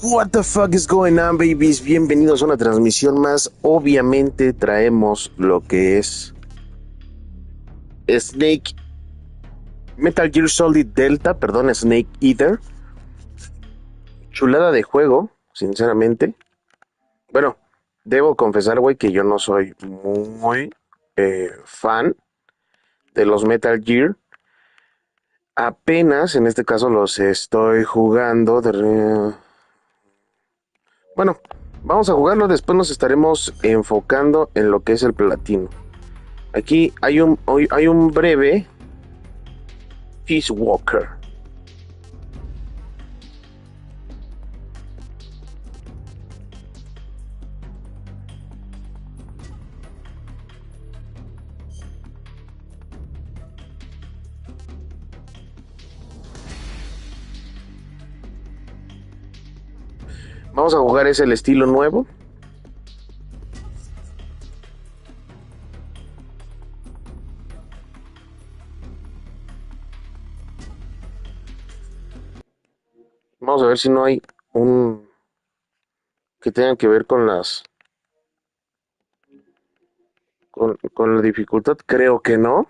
What the fuck is going on, babies? Bienvenidos a una transmisión más. Obviamente traemos lo que es Snake Metal Gear Solid Delta, perdón, Snake Eater. Chulada de juego, sinceramente. Bueno, debo confesar, güey, que yo no soy muy fan de los Metal Gear. Apenas, en este caso, los estoy jugando. Bueno, vamos a jugarlo, después nos estaremos enfocando en lo que es el platino. Aquí hay un breve Peace Walker. Vamos a jugar ese el estilo nuevo. Vamos a ver si no hay un que tenga que ver con las con la dificultad. Creo que no.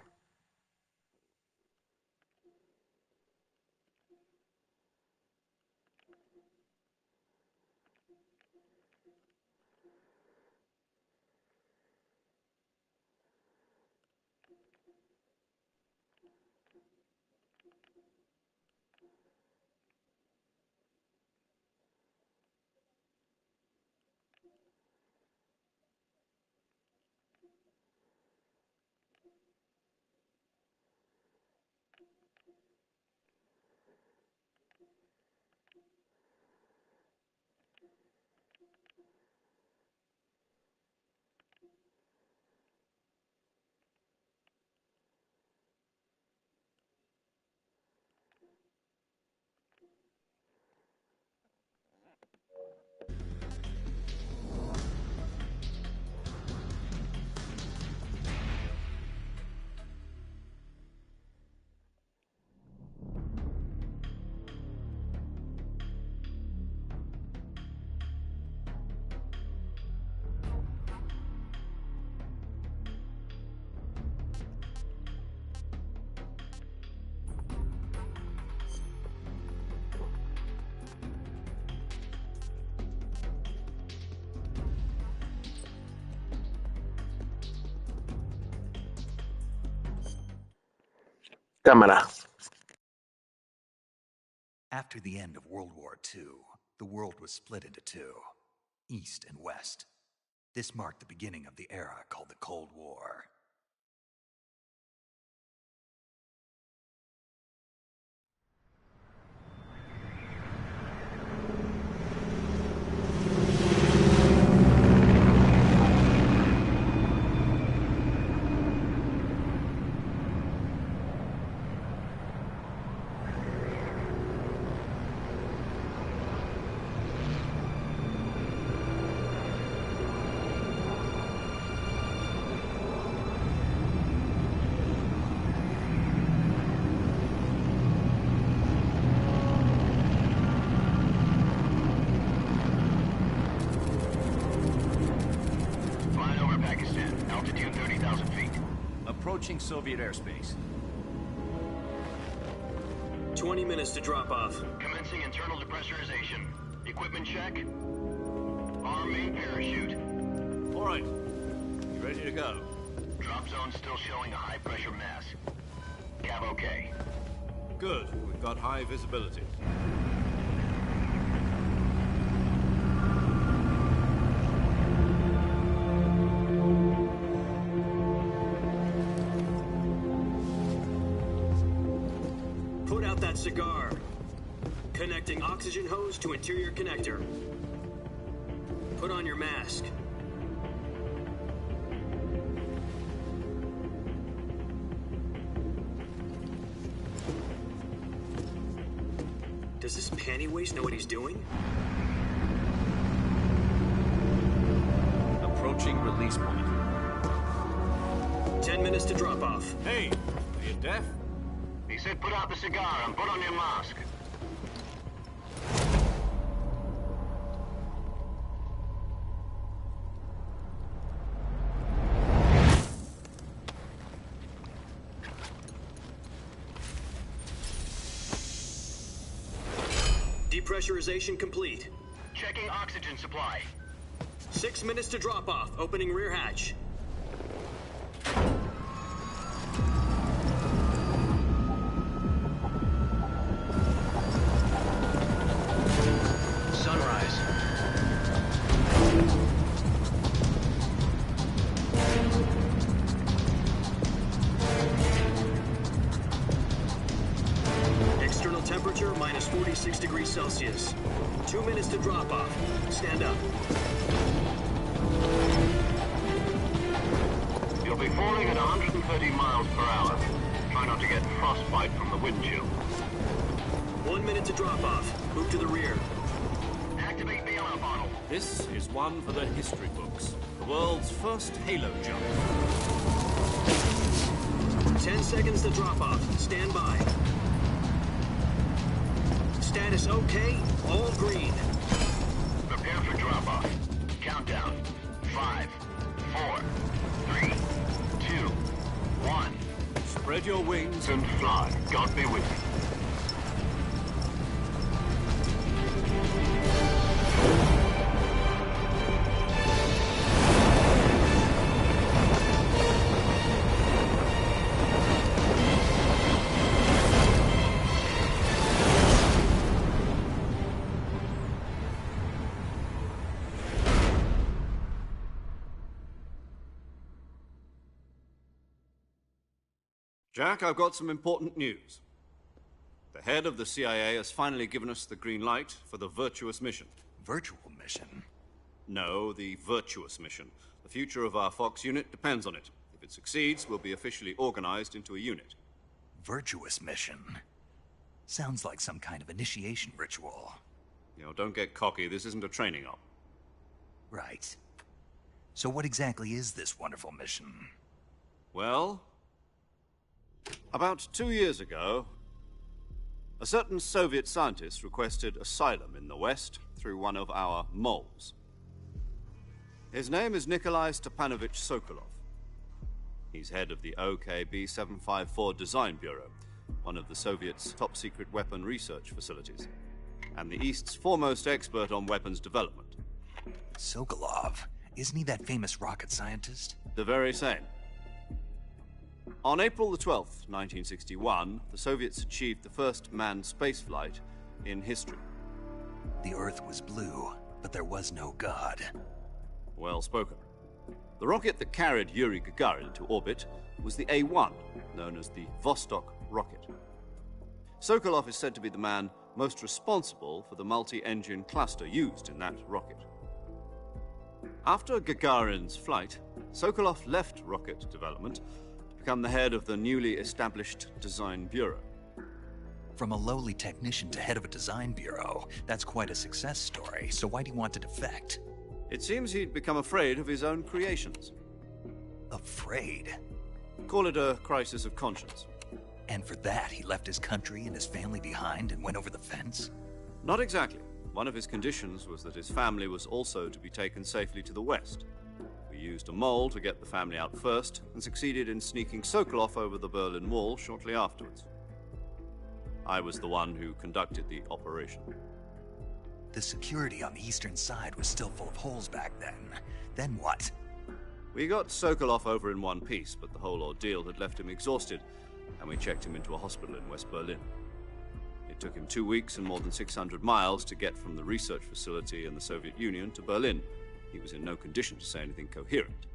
Cámara. After the end of World War II, the world was split into two, East and West. This marked the beginning of the era called the Cold War. Approaching Soviet airspace. 20 minutes to drop off. Commencing internal depressurization. Equipment check. Arm main parachute. All right. You ready to go? Drop zone still showing a high pressure mass. Cav okay. Good. We've got high visibility. Put out that cigar. Connecting oxygen hose to interior connector. Put on your mask. Does this panty waste know what he's doing? Approaching release point. 10 minutes to drop off. Hey, are you deaf? He said put out the cigar and put on your mask. Depressurization complete. Checking oxygen supply. 6 minutes to drop off. Opening rear hatch. Sunrise. External temperature minus 46 degrees Celsius. 2 minutes to drop off. Stand up. You'll be falling at 130 miles per hour. Try not to get frostbite from the wind chill. 1 minute to drop off. Move to the rear. Activate the ammo bottle. This is one for the history books. The world's first Halo jump. 10 seconds to drop off. Stand by. Status okay. All green. Prepare for drop-off. Countdown. 5, 4, 3, 2, 1. Spread your wings And fly. God be with you. Jack, I've got some important news. The head of the CIA has finally given us the green light for the virtuous mission. Virtual mission? No, the virtuous mission. The future of our Fox unit depends on it. If it succeeds, we'll be officially organized into a unit. Virtuous mission? Sounds like some kind of initiation ritual. You know, don't get cocky. This isn't a training op. Right. So what exactly is this wonderful mission? Well, about 2 years ago, a certain Soviet scientist requested asylum in the West through one of our moles. His name is Nikolai Stepanovich Sokolov. He's head of the OKB-754 Design Bureau, one of the Soviets' top-secret weapon research facilities, and the East's foremost expert on weapons development. Sokolov? Isn't he that famous rocket scientist? The very same. On April the 12th, 1961, the Soviets achieved the first manned spaceflight in history. The Earth was blue, but there was no God. Well spoken. The rocket that carried Yuri Gagarin to orbit was the A-1, known as the Vostok rocket. Sokolov is said to be the man most responsible for the multi-engine cluster used in that rocket. After Gagarin's flight, Sokolov left rocket development to become the head of the newly established Design Bureau. From a lowly technician to head of a design bureau, that's quite a success story. So why do you want to defect? It seems he'd become afraid of his own creations. Afraid? Call it a crisis of conscience. And for that, he left his country and his family behind and went over the fence? Not exactly. One of his conditions was that his family was also to be taken safely to the West. We used a mole to get the family out first and succeeded in sneaking Sokolov over the Berlin Wall shortly afterwards. I was the one who conducted the operation. The security on the eastern side was still full of holes back then. Then what? We got Sokolov over in one piece, but the whole ordeal had left him exhausted, and we checked him into a hospital in West Berlin. It took him 2 weeks and more than 600 miles to get from the research facility in the Soviet Union to Berlin. He was in no condition to say anything coherent.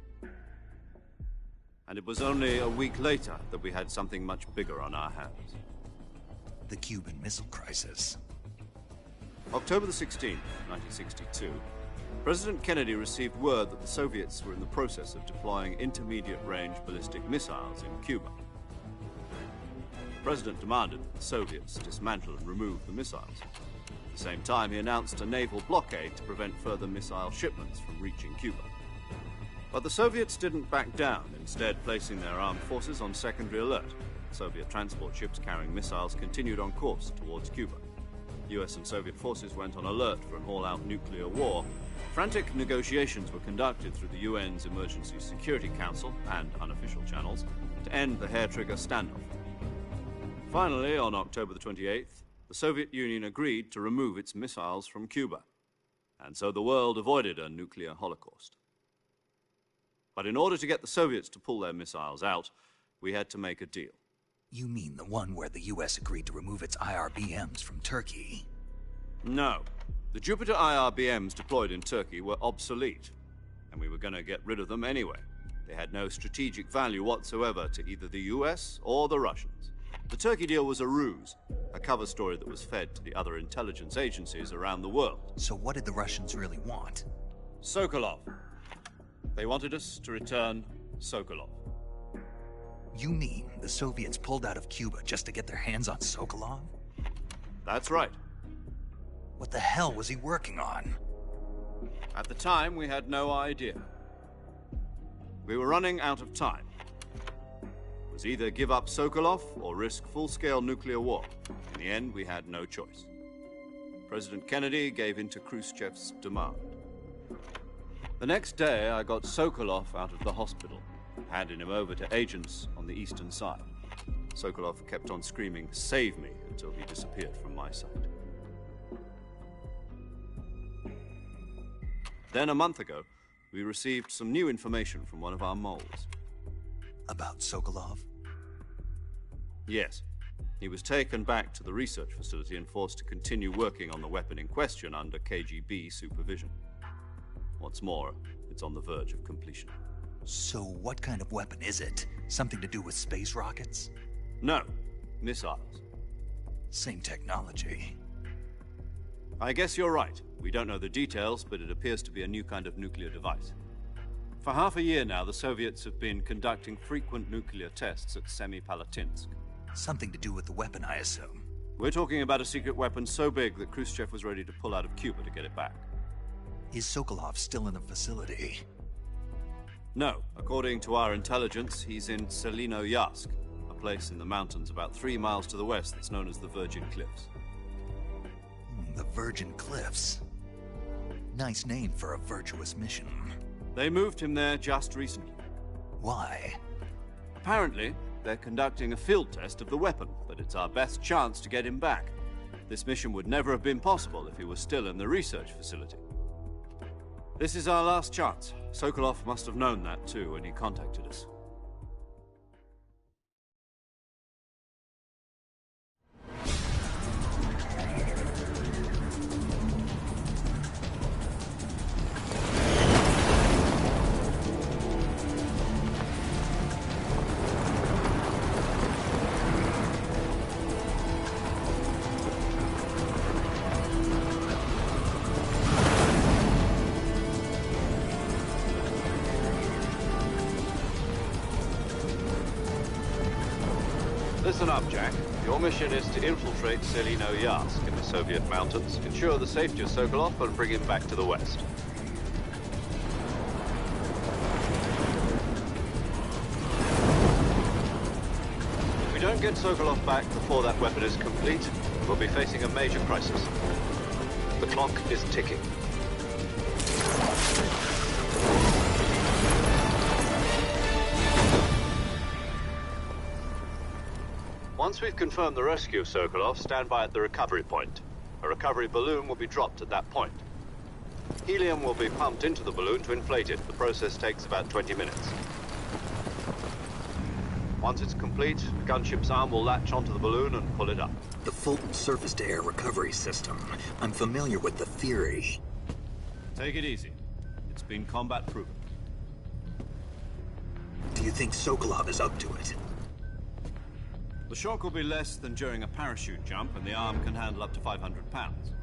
And it was only a week later that we had something much bigger on our hands. The Cuban Missile Crisis. October the 16th, 1962, President Kennedy received word that the Soviets were in the process of deploying intermediate-range ballistic missiles in Cuba. The President demanded that the Soviets dismantle and remove the missiles. At the same time, he announced a naval blockade to prevent further missile shipments from reaching Cuba. But the Soviets didn't back down, instead placing their armed forces on secondary alert. Soviet transport ships carrying missiles continued on course towards Cuba. US and Soviet forces went on alert for an all-out nuclear war. Frantic negotiations were conducted through the UN's Emergency Security Council and unofficial channels to end the hair-trigger standoff. Finally, on October the 28th, the Soviet Union agreed to remove its missiles from Cuba, and so the world avoided a nuclear holocaust. But in order to get the Soviets to pull their missiles out, we had to make a deal. You mean the one where the US agreed to remove its IRBMs from Turkey? No. The Jupiter IRBMs deployed in Turkey were obsolete, and we were going to get rid of them anyway. They had no strategic value whatsoever to either the US or the Russians. The Turkey deal was a ruse, a cover story that was fed to the other intelligence agencies around the world. So what did the Russians really want? Sokolov. They wanted us to return Sokolov. You mean the Soviets pulled out of Cuba just to get their hands on Sokolov? That's right. What the hell was he working on? At the time, we had no idea. We were running out of time. It was either give up Sokolov or risk full-scale nuclear war. In the end, we had no choice. President Kennedy gave in to Khrushchev's demand. The next day, I got Sokolov out of the hospital, handing him over to agents on the eastern side. Sokolov kept on screaming, "Save me," until he disappeared from my sight. Then, a month ago, we received some new information from one of our moles. About Sokolov? Yes. He was taken back to the research facility and forced to continue working on the weapon in question under KGB supervision. What's more, it's on the verge of completion. So what kind of weapon is it? Something to do with space rockets? No, missiles. Same technology. I guess you're right. We don't know the details, but it appears to be a new kind of nuclear device. For half a year now, the Soviets have been conducting frequent nuclear tests at Semipalatinsk. Something to do with the weapon, I assume. We're talking about a secret weapon so big that Khrushchev was ready to pull out of Cuba to get it back. Is Sokolov still in the facility? No. According to our intelligence, he's in Selino-Yarsk, a place in the mountains about 3 miles to the west that's known as the Virgin Cliffs. The Virgin Cliffs. Nice name for a virtuous mission. They moved him there just recently. Why? Apparently, they're conducting a field test of the weapon, but it's our best chance to get him back. This mission would never have been possible if he was still in the research facility. This is our last chance. Sokolov must have known that too when he contacted us. Listen up, Jack. Your mission is to infiltrate Selino-Yarsk in the Soviet mountains, ensure the safety of Sokolov, and bring him back to the west. If we don't get Sokolov back before that weapon is complete, we'll be facing a major crisis. The clock is ticking. Once we've confirmed the rescue of Sokolov, stand by at the recovery point. A recovery balloon will be dropped at that point. Helium will be pumped into the balloon to inflate it. The process takes about 20 minutes. Once it's complete, the gunship's arm will latch onto the balloon and pull it up. The Fulton surface-to-air recovery system. I'm familiar with the theory. Take it easy. It's been combat-proven. Do you think Sokolov is up to it? The shock will be less than during a parachute jump, and the arm can handle up to 500 pounds.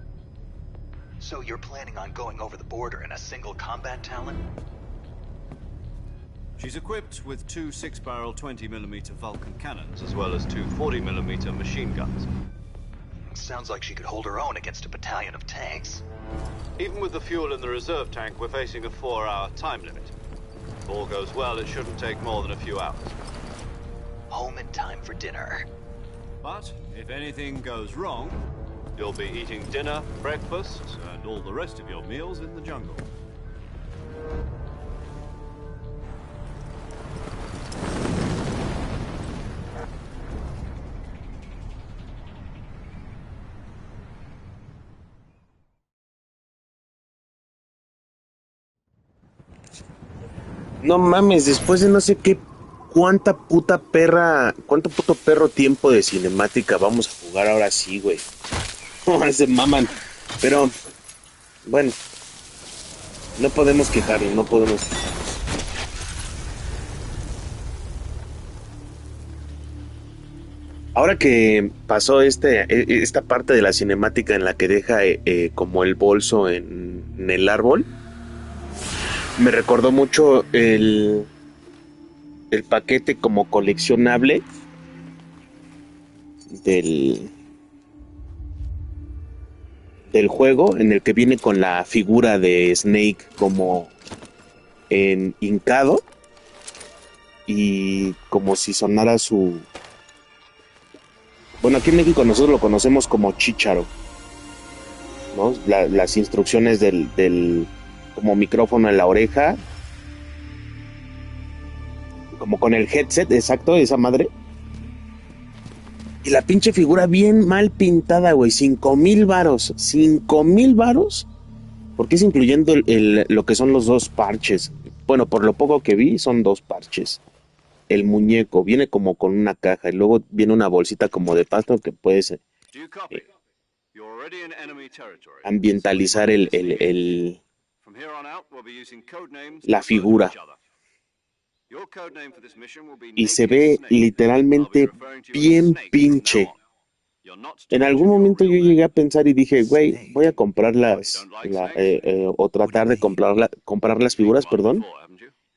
So you're planning on going over the border in a single combat Talon? She's equipped with 2 6-barrel 20mm Vulcan cannons, as well as 2 40mm machine guns. Sounds like she could hold her own against a battalion of tanks. Even with the fuel in the reserve tank, we're facing a 4-hour time limit. If all goes well, it shouldn't take more than a few hours. Home in time for dinner. But if anything goes wrong, you'll be eating dinner, breakfast, and all the rest of your meals in the jungle. No mames, después de no sé qué, cuánto puto perro tiempo de cinemática vamos a jugar ahora sí, güey. Se maman. Pero, bueno, no podemos quejarnos, no podemos quejarnos. Ahora que pasó esta parte de la cinemática en la que deja como el bolso en el árbol, me recordó mucho el paquete como coleccionable del, del juego en el que viene con la figura de Snake como en hincado y como si sonara su... Bueno, aquí en México nosotros lo conocemos como chícharo, ¿no? Las instrucciones del como micrófono en la oreja, como con el headset, exacto, esa madre. Y la pinche figura bien mal pintada, güey, 5,000 varos, 5,000 varos, porque es incluyendo lo que son los dos parches. Bueno, por lo poco que vi, son dos parches. El muñeco viene como con una caja y luego viene una bolsita como de pasto que puedes ambientalizar la figura. Y se ve literalmente bien pinche. En algún momento yo llegué a pensar y dije, güey, voy a comprar o tratar de comprar las figuras, perdón.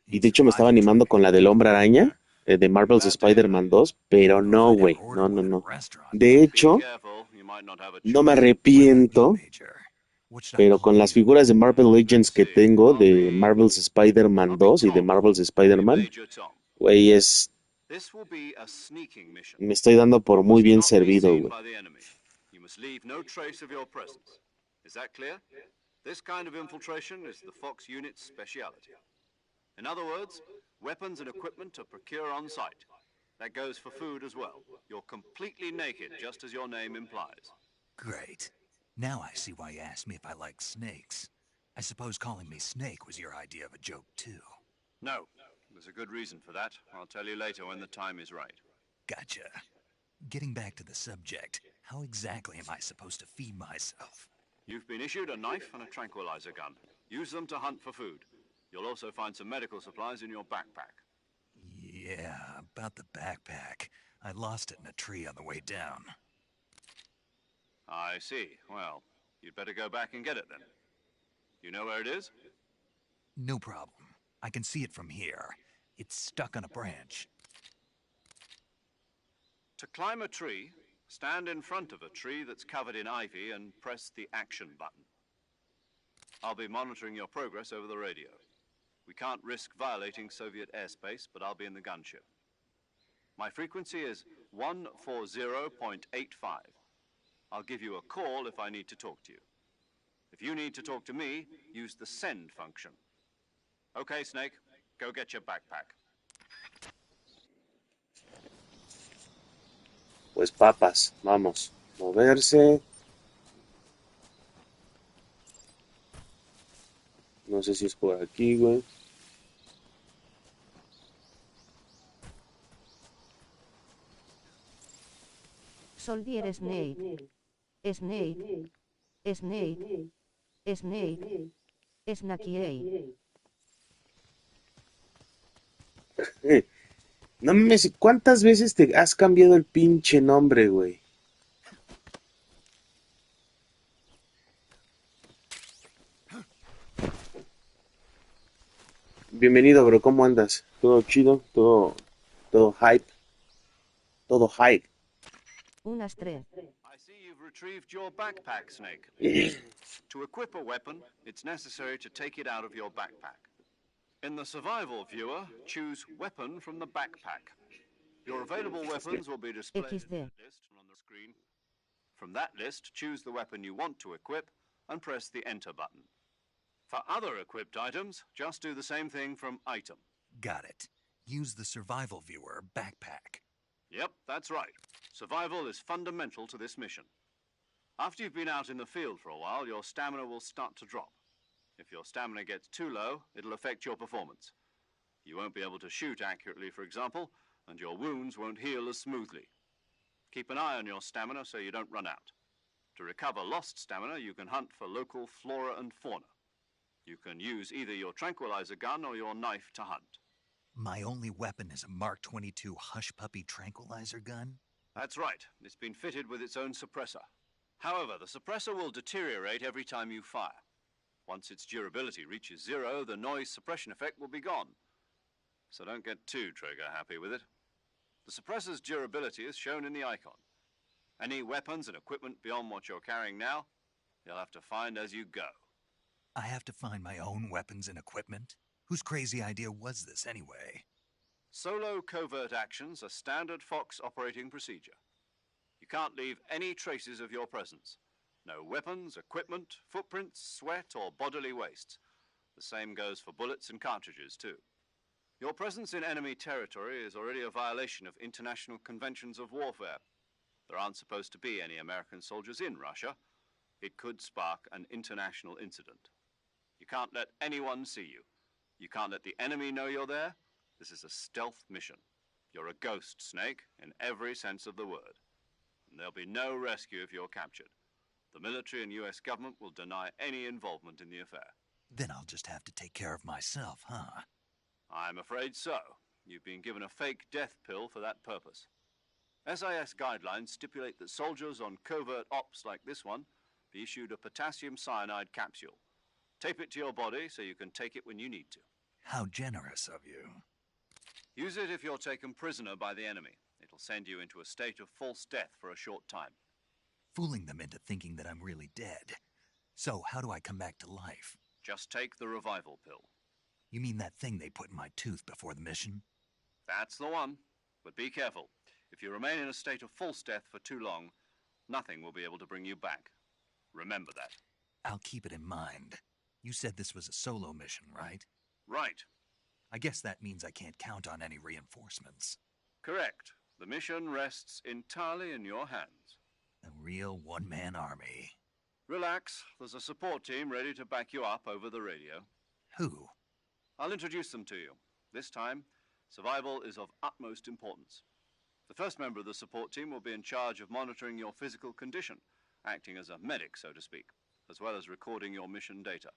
Y de hecho me estaba animando con la del Hombre Araña, de Marvel's Spider-Man 2, pero no, güey, no, no, no. De hecho, no me arrepiento, pero con las figuras de Marvel Legends que tengo, de Marvel's Spider-Man 2 y de Marvel's Spider-Man, güey, me estoy dando por muy bien servido, güey. This kind of infiltration is the Fox unit's speciality. In other words, weapons and equipment are procured on site. That goes for food as well. You're completely naked, just as your name implies. Great. Now I see why you asked me if I like snakes. I suppose calling me Snake was your idea of a joke, too. No, there's a good reason for that. I'll tell you later when the time is right. Gotcha. Getting back to the subject, how exactly am I supposed to feed myself? You've been issued a knife and a tranquilizer gun. Use them to hunt for food. You'll also find some medical supplies in your backpack. Yeah, about the backpack. I lost it in a tree on the way down. I see. Well, you'd better go back and get it then. You know where it is? No problem. I can see it from here. It's stuck on a branch. To climb a tree, stand in front of a tree that's covered in ivy and press the action button. I'll be monitoring your progress over the radio. We can't risk violating Soviet airspace, but I'll be in the gunship. My frequency is 140.85. I'll give you a call if I need to talk to you. If you need to talk to me, use the send function. Okay, Snake, go get your backpack. Pues papas, vamos. Moverse. No sé si es por aquí, güey. Soldier Snake. Snake. Snake. Snake. Snaky. No mames, ¿cuántas veces te has cambiado el pinche nombre, güey? Bienvenido, bro, ¿cómo andas? ¿Todo chido? ¿Todo hype? Todo hype. Unas tres. I see you've retrieved your backpack, Snake. To equip a weapon, it's necessary to take it out of your backpack. In the survival viewer, choose weapon from the backpack. Your available weapons will be displayed in XD. that list on the screen. From that list, choose the weapon you want to equip and press the enter button. For other equipped items, just do the same thing from item. Got it. Use the survival viewer backpack. Yep, that's right. Survival is fundamental to this mission. After you've been out in the field for a while, your stamina will start to drop. If your stamina gets too low, it'll affect your performance. You won't be able to shoot accurately, for example, and your wounds won't heal as smoothly. Keep an eye on your stamina so you don't run out. To recover lost stamina, you can hunt for local flora and fauna. You can use either your tranquilizer gun or your knife to hunt. My only weapon is a Mark 22 Hush Puppy tranquilizer gun? That's right. It's been fitted with its own suppressor. However, the suppressor will deteriorate every time you fire. Once its durability reaches 0, the noise suppression effect will be gone. So don't get too trigger-happy with it. The suppressor's durability is shown in the icon. Any weapons and equipment beyond what you're carrying now, you'll have to find as you go. I have to find my own weapons and equipment? Whose crazy idea was this, anyway? Solo covert actions are standard Fox operating procedure. You can't leave any traces of your presence. No weapons, equipment, footprints, sweat, or bodily waste. The same goes for bullets and cartridges, too. Your presence in enemy territory is already a violation of international conventions of warfare. There aren't supposed to be any American soldiers in Russia. It could spark an international incident. You can't let anyone see you. You can't let the enemy know you're there. This is a stealth mission. You're a ghost, Snake, in every sense of the word. And there'll be no rescue if you're captured. The military and US government will deny any involvement in the affair. Then I'll just have to take care of myself, huh? I'm afraid so. You've been given a fake death pill for that purpose. SIS guidelines stipulate that soldiers on covert ops like this one be issued a potassium cyanide capsule. Tape it to your body so you can take it when you need to. How generous of you. Use it if you're taken prisoner by the enemy. It'll send you into a state of false death for a short time. Fooling them into thinking that I'm really dead. So how do I come back to life? Just take the revival pill. You mean that thing they put in my tooth before the mission? That's the one. But be careful. If you remain in a state of false death for too long, nothing will be able to bring you back. Remember that. I'll keep it in mind. You said this was a solo mission, right? Right. I guess that means I can't count on any reinforcements. Correct. The mission rests entirely in your hands. A real one-man army. Relax. There's a support team ready to back you up over the radio. Who? I'll introduce them to you. This time, survival is of utmost importance. The first member of the support team will be in charge of monitoring your physical condition, acting as a medic, so to speak, as well as recording your mission data.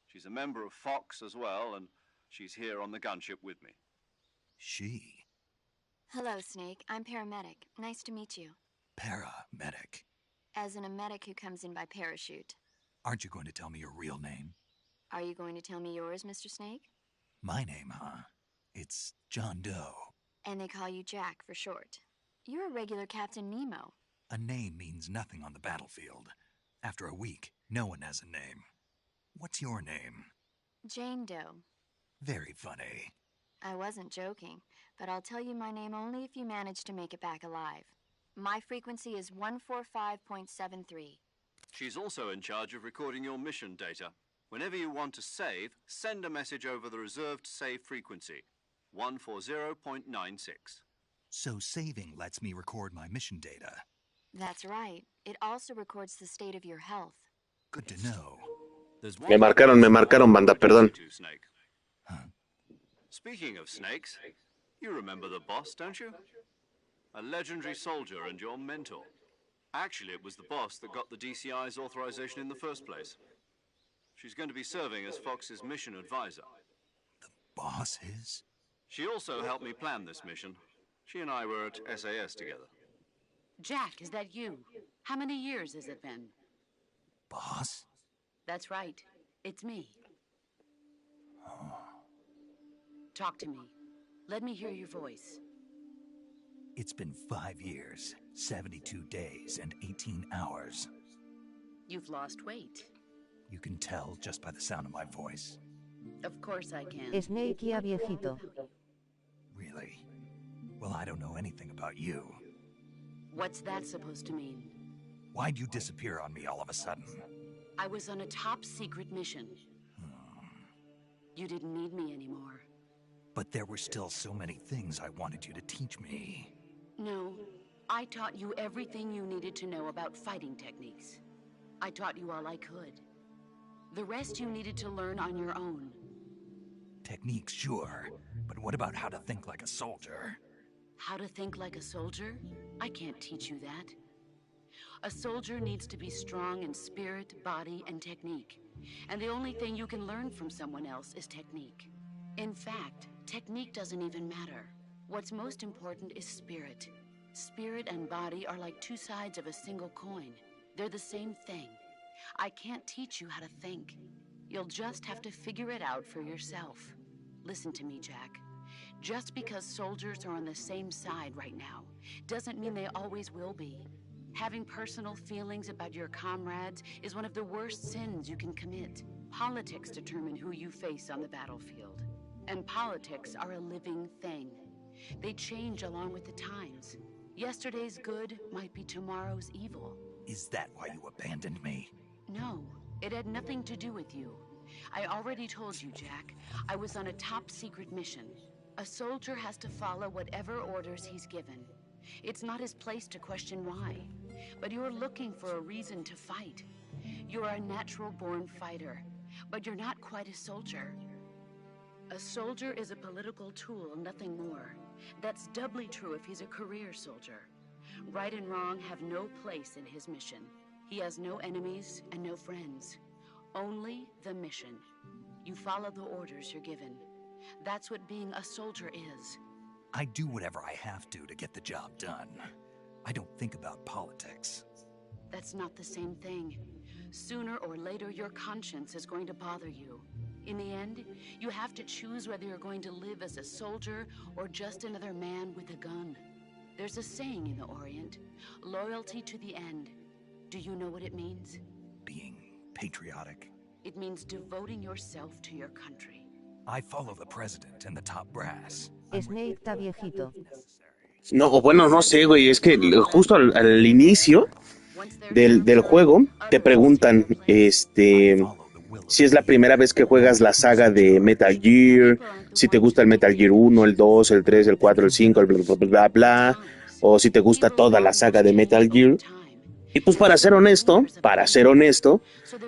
She's a member of Fox as well, and she's here on the gunship with me. She? Hello, Snake. I'm paramedic. Nice to meet you. Paramedic. As in a medic who comes in by parachute. Aren't you going to tell me your real name? Are you going to tell me yours, Mr. Snake? My name, huh? It's John Doe. And they call you Jack for short. You're a regular Captain Nemo. A name means nothing on the battlefield. After a week, no one has a name. What's your name? Jane Doe. Very funny. I wasn't joking, but I'll tell you my name only if you manage to make it back alive. My frequency is 145.73. She's also in charge of recording your mission data. Whenever you want to save, send a message over the reserved save frequency, 140.96. So saving lets me record my mission data. That's right. It also records the state of your health. Good to know. Me marcaron, banda, perdón. Snake. Huh? Speaking of snakes, you remember the boss, don't you? A legendary soldier and your mentor. Actually, it was the boss that got the DCI's authorization in the first place. She's going to be serving as Fox's mission advisor. The boss is? She also helped me plan this mission. She and I were at SAS together. Jack, is that you? How many years has it been? Boss? That's right. It's me. Talk to me. Let me hear your voice. It's been 5 years, 72 days, and 18 hours. You've lost weight. You can tell just by the sound of my voice. Of course I can. Snake ya viejito. Really? Well, I don't know anything about you. What's that supposed to mean? Why'd you disappear on me all of a sudden? I was on a top-secret mission. You didn't need me anymore. But there were still so many things I wanted you to teach me. No, I taught you everything you needed to know about fighting techniques. I taught you all I could. The rest you needed to learn on your own. Techniques, sure. But what about how to think like a soldier? How to think like a soldier? I can't teach you that. A soldier needs to be strong in spirit, body, and technique. And the only thing you can learn from someone else is technique. In fact, technique doesn't even matter. What's most important is spirit. Spirit and body are like two sides of a single coin. They're the same thing. I can't teach you how to think. You'll just have to figure it out for yourself. Listen to me, Jack. Just because soldiers are on the same side right now doesn't mean they always will be. Having personal feelings about your comrades is one of the worst sins you can commit. Politics determine who you face on the battlefield. And politics are a living thing. They change along with the times. Yesterday's good might be tomorrow's evil. Is that why you abandoned me? No, it had nothing to do with you. I already told you, Jack. I was on a top-secret mission. A soldier has to follow whatever orders he's given. It's not his place to question why. But you're looking for a reason to fight. You're a natural-born fighter, but you're not quite a soldier. A soldier is a political tool, nothing more. That's doubly true if he's a career soldier. Right and wrong have no place in his mission. He has no enemies and no friends. Only the mission. You follow the orders you're given. That's what being a soldier is. I do whatever I have to get the job done. I don't think about politics. That's not the same thing. Sooner or later, your conscience is going to bother you. In the end, you have to choose whether you're going to live as a soldier or just another man with a gun. There's a saying in the Orient, loyalty to the end. Do you know what it means? Being patriotic. It means devoting yourself to your country. I follow the president and the top brass. Snake está viejito. No, o bueno, no sé, güey, es que justo al inicio del juego te preguntan, si es la primera vez que juegas la saga de Metal Gear, si te gusta el Metal Gear 1, el 2, el 3, el 4, el 5, el bla, bla, bla, bla, o si te gusta toda la saga de Metal Gear. Y pues para ser honesto,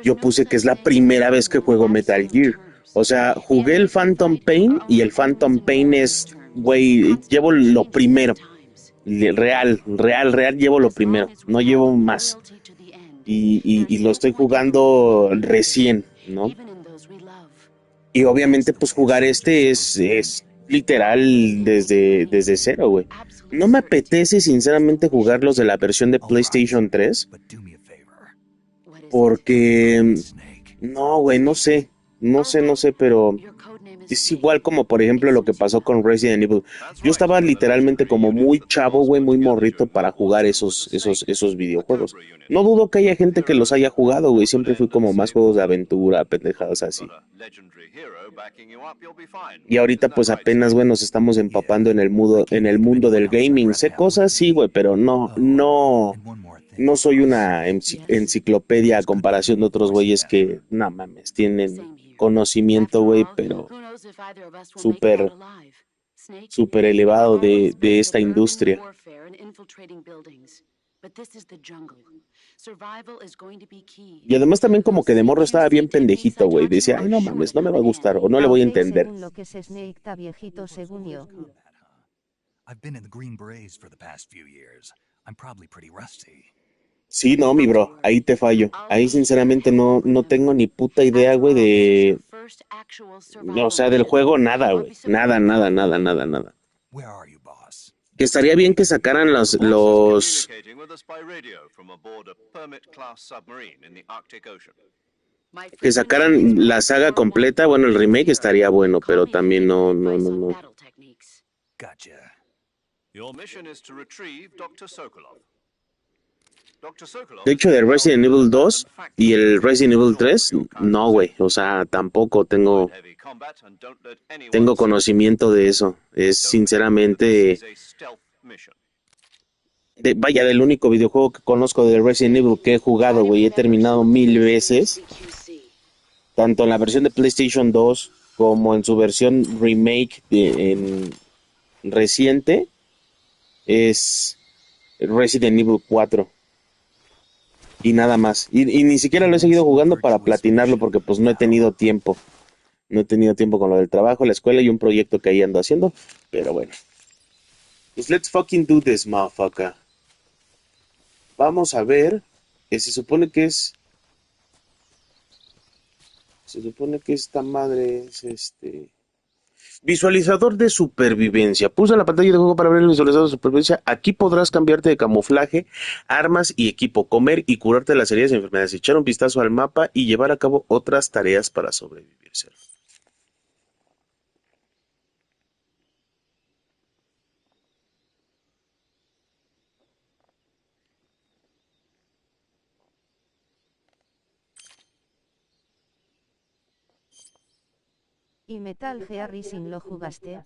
yo puse que es la primera vez que juego Metal Gear. O sea, jugué el Phantom Pain y el Phantom Pain es, güey, llevo lo primero. Real, llevo lo primero, no llevo más. Y lo estoy jugando recién, ¿no? Y obviamente pues jugar es literal desde cero, güey. No me apetece sinceramente jugar los de la versión de PlayStation 3. Porque no, güey, no sé, pero es igual como por ejemplo lo que pasó con Resident Evil. Yo estaba literalmente como muy chavo, güey, muy morrito para jugar esos videojuegos. No dudo que haya gente que los haya jugado, güey, siempre fui como más juegos de aventura, pendejadas así. Y ahorita pues apenas, güey, nos estamos empapando en el mundo del gaming. Sé cosas, sí, güey, pero no soy una enciclopedia a comparación de otros güeyes que, no mames, tienen conocimiento, güey, pero súper elevado de esta industria. Y además también como que de morro estaba bien pendejito, güey. Decía, ay, no mames, no me va a gustar o no le voy a entender. Según lo que es Snake está viejito, según yo. I've been in the Green Berets for the past few years. I'm probably pretty rusty. Sí, no, mi bro, ahí te fallo. Ahí sinceramente no tengo ni puta idea, güey, de... O sea, del juego nada, güey. Nada. Where are you, boss? Que estaría bien que sacaran los... Que sacaran la saga completa, bueno, el remake estaría bueno, pero también no. Gotcha. Your mission is to retrieve Dr. Sokolov. De hecho, de Resident Evil 2 y el Resident Evil 3, no, güey. O sea, tampoco tengo conocimiento de eso. Es sinceramente... vaya, del único videojuego que conozco de Resident Evil que he jugado, güey. He terminado 1000 veces. Tanto en la versión de PlayStation 2 como en su versión remake en reciente. Es Resident Evil 4. Y nada más. Y ni siquiera lo he seguido jugando para platinarlo porque pues no he tenido tiempo. No he tenido tiempo con lo del trabajo, la escuela y un proyecto que ahí ando haciendo. Pero bueno. Pues let's fucking do this, motherfucker. Vamos a ver. Se supone que es. Se supone que esta madre es Visualizador de supervivencia. Pulsa la pantalla de juego para ver el visualizador de supervivencia. Aquí podrás cambiarte de camuflaje, armas y equipo, comer y curarte de las heridas y enfermedades, echar un vistazo al mapa y llevar a cabo otras tareas para sobrevivir. ¿Y Metal Gear Rising lo jugaste?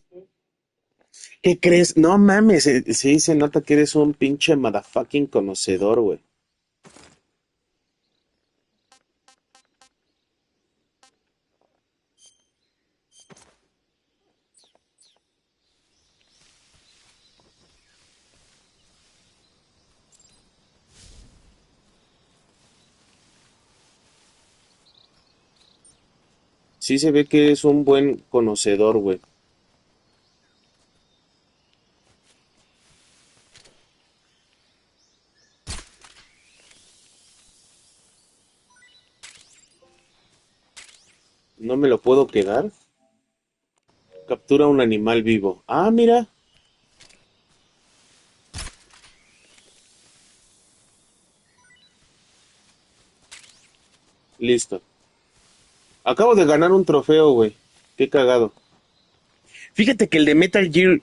¿Qué crees? No mames, sí se nota que eres un pinche motherfucking conocedor, güey. Sí se ve que eres un buen conocedor, güey. No me lo puedo quedar. Captura un animal vivo. Ah, mira. Listo. Acabo de ganar un trofeo, güey. Qué cagado. Fíjate que el de Metal Gear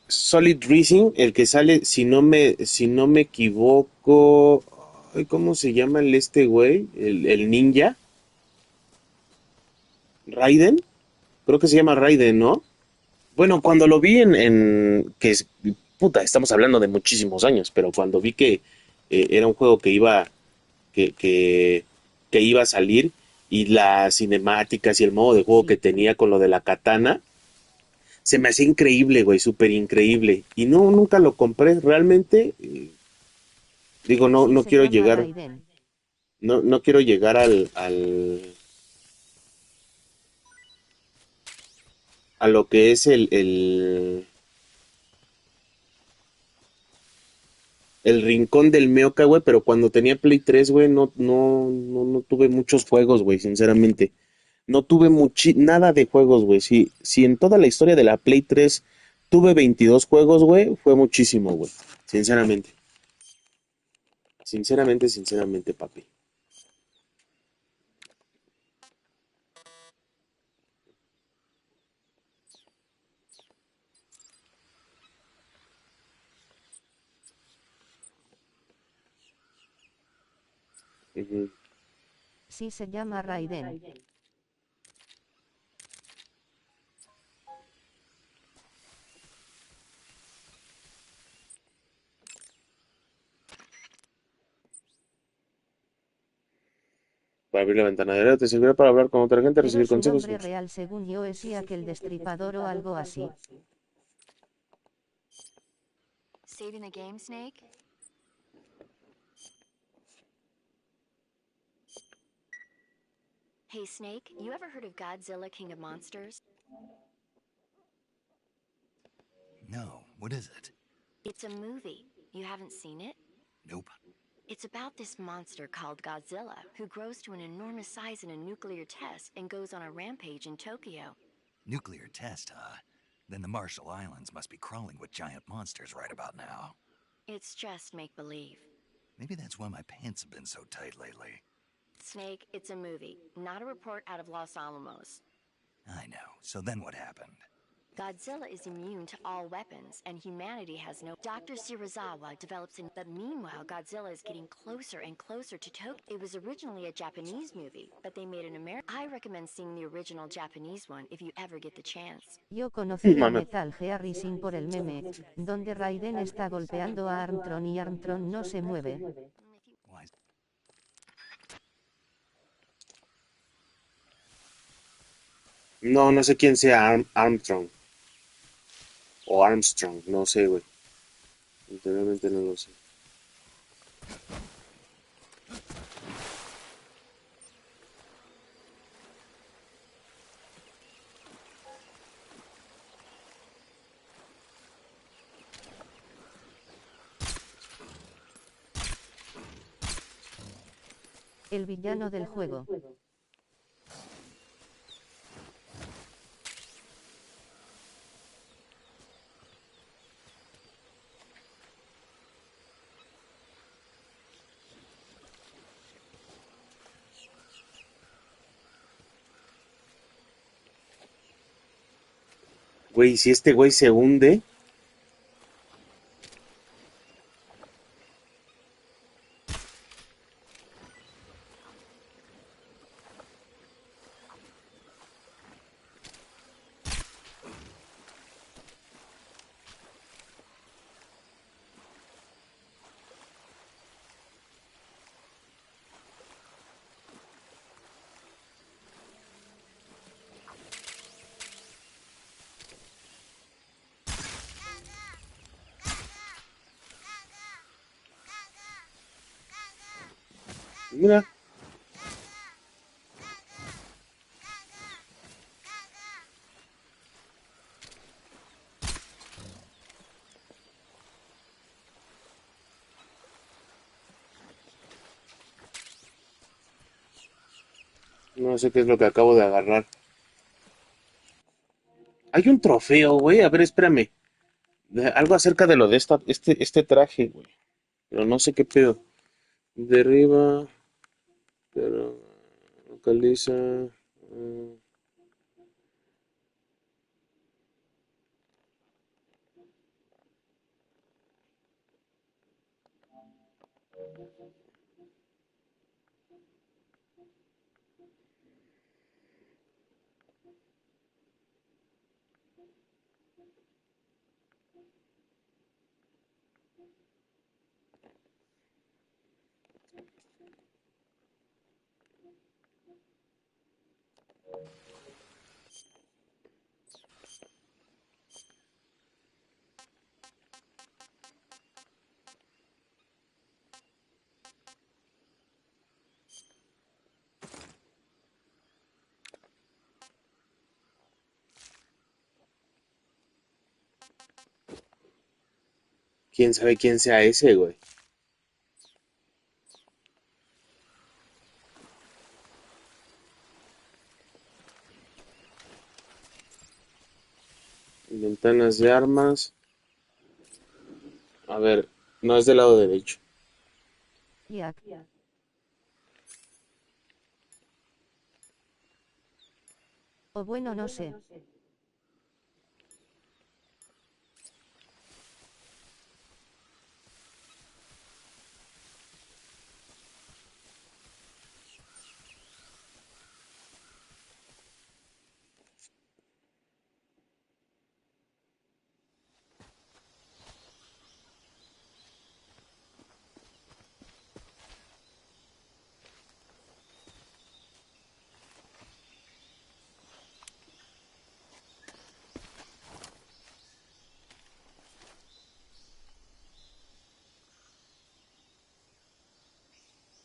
Solid Rising, el que sale, si no me equivoco, ay, ¿cómo se llama güey? El ninja. Raiden. Creo que se llama Raiden, ¿no? Bueno, cuando lo vi puta, estamos hablando de muchísimos años, pero cuando vi que era un juego que, que, que iba a salir y las cinemáticas y el modo de juego que Sí. tenía con lo de la katana, se me hacía increíble, güey, súper increíble. Y no, nunca lo compré, realmente. Digo, no, Sí no se quiero llama llegar, Raiden. no quiero llegar a lo que es el rincón del Meoka, güey, pero cuando tenía Play 3, güey, no tuve muchos juegos, güey, sinceramente. No tuve nada de juegos, güey. Si en toda la historia de la Play 3 tuve 22 juegos, güey, fue muchísimo, güey. Sinceramente. Sinceramente, papi. Ujú. Sí se llama Raiden. Para abrir la ventana de te servirá para hablar con otra gente, Pero recibir su consejos. nombre real según yo es aquel destripador o algo así. Saving the game, Snake? Hey, Snake, you ever heard of Godzilla, King of Monsters? No, what is it? It's a movie. You haven't seen it? Nope. It's about this monster called Godzilla, who grows to an enormous size in a nuclear test and goes on a rampage in Tokyo. Nuclear test, huh? Then the Marshall Islands must be crawling with giant monsters right about now. It's just make-believe. Maybe that's why my pants have been so tight lately. Snake, it's a movie, not a report out of Los Alamos. I know. So then what happened? Godzilla is immune to all weapons, and humanity has no. Dr. Shirazawa develops in. But meanwhile, Godzilla is getting closer and closer to Tokyo. It was originally a Japanese movie, but they made an American. I recommend seeing the original Japanese one if you ever get the chance. Yo conocí el Mame. Metal Gear Rising por el meme, donde Raiden está golpeando a Armstrong y Armstrong no se mueve. Why? No sé quién sea Armstrong. O Armstrong, no sé, güey. Literalmente no lo sé. El villano del juego. Güey, si este güey se hunde. Mira. No sé qué es lo que acabo de agarrar. Hay un trofeo, güey. A ver, espérame. Algo acerca de lo de este traje, güey. Pero no sé qué pedo. Derriba. Pero localiza. mm, ¿Quién sabe quién sea ese, güey? Ventanas de armas. A ver, no es del lado derecho. Yak. O bueno, no sé.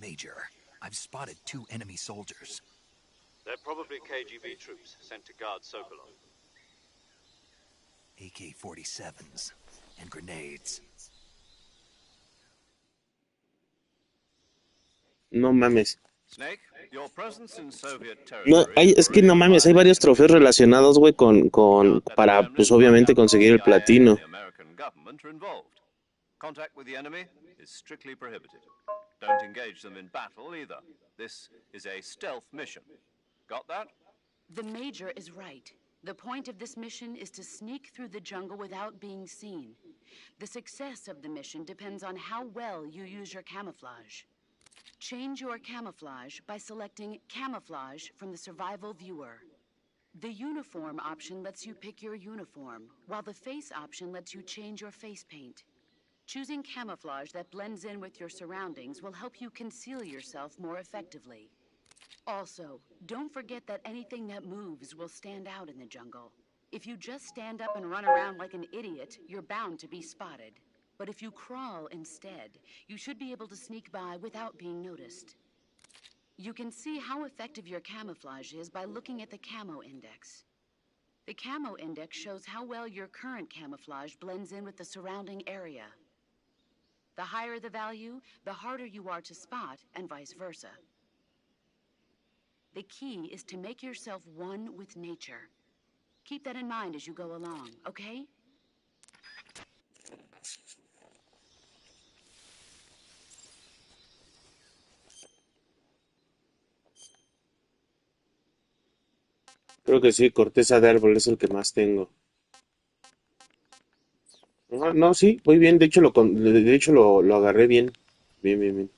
Major, I've spotted 2 enemy soldiers. They're probably KGB troops sent to guard Sokolov. AK-47s and grenades. No mames. Snake, your presence in Soviet No, territory is es que no already mames, hay violating varios trofeos international law. relacionados, güey, Regard that para, pues Kremlin, my obviamente capital, conseguir el CIA, and platino. the American government are involved. Contact with the enemy is strictly prohibited. Don't engage them in battle either. This is a stealth mission. Got that? The Major is right. The point of this mission is to sneak through the jungle without being seen. The success of the mission depends on how well you use your camouflage. Change your camouflage by selecting Camouflage from the Survival Viewer. The Uniform option lets you pick your uniform, while the Face option lets you change your face paint. Choosing camouflage that blends in with your surroundings will help you conceal yourself more effectively. Also, don't forget that anything that moves will stand out in the jungle. If you just stand up and run around like an idiot, you're bound to be spotted. But if you crawl instead, you should be able to sneak by without being noticed. You can see how effective your camouflage is by looking at the Camo Index. The Camo Index shows how well your current camouflage blends in with the surrounding area. The higher the value, the harder you are to spot, and vice versa. The key is to make yourself one with nature. Keep that in mind as you go along, okay? Creo que sí, corteza de árbol es el que más tengo. Ah, no, sí, muy bien. De hecho, de hecho lo agarré bien. Bien, bien, bien.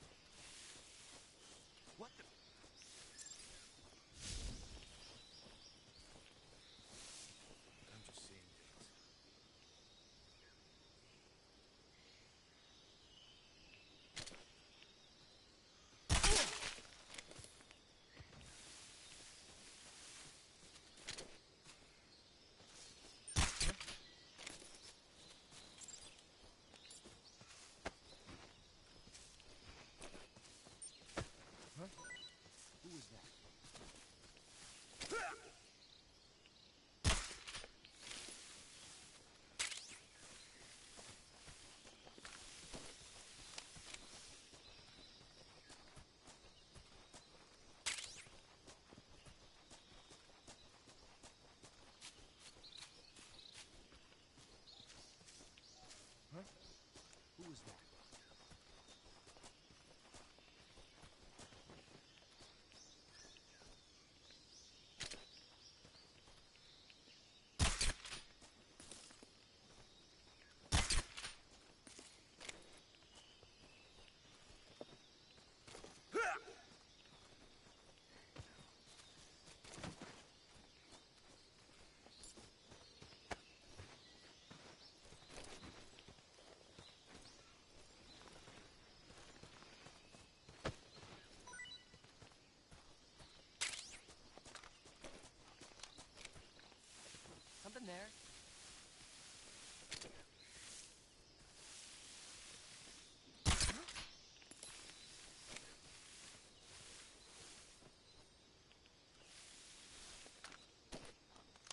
Something there.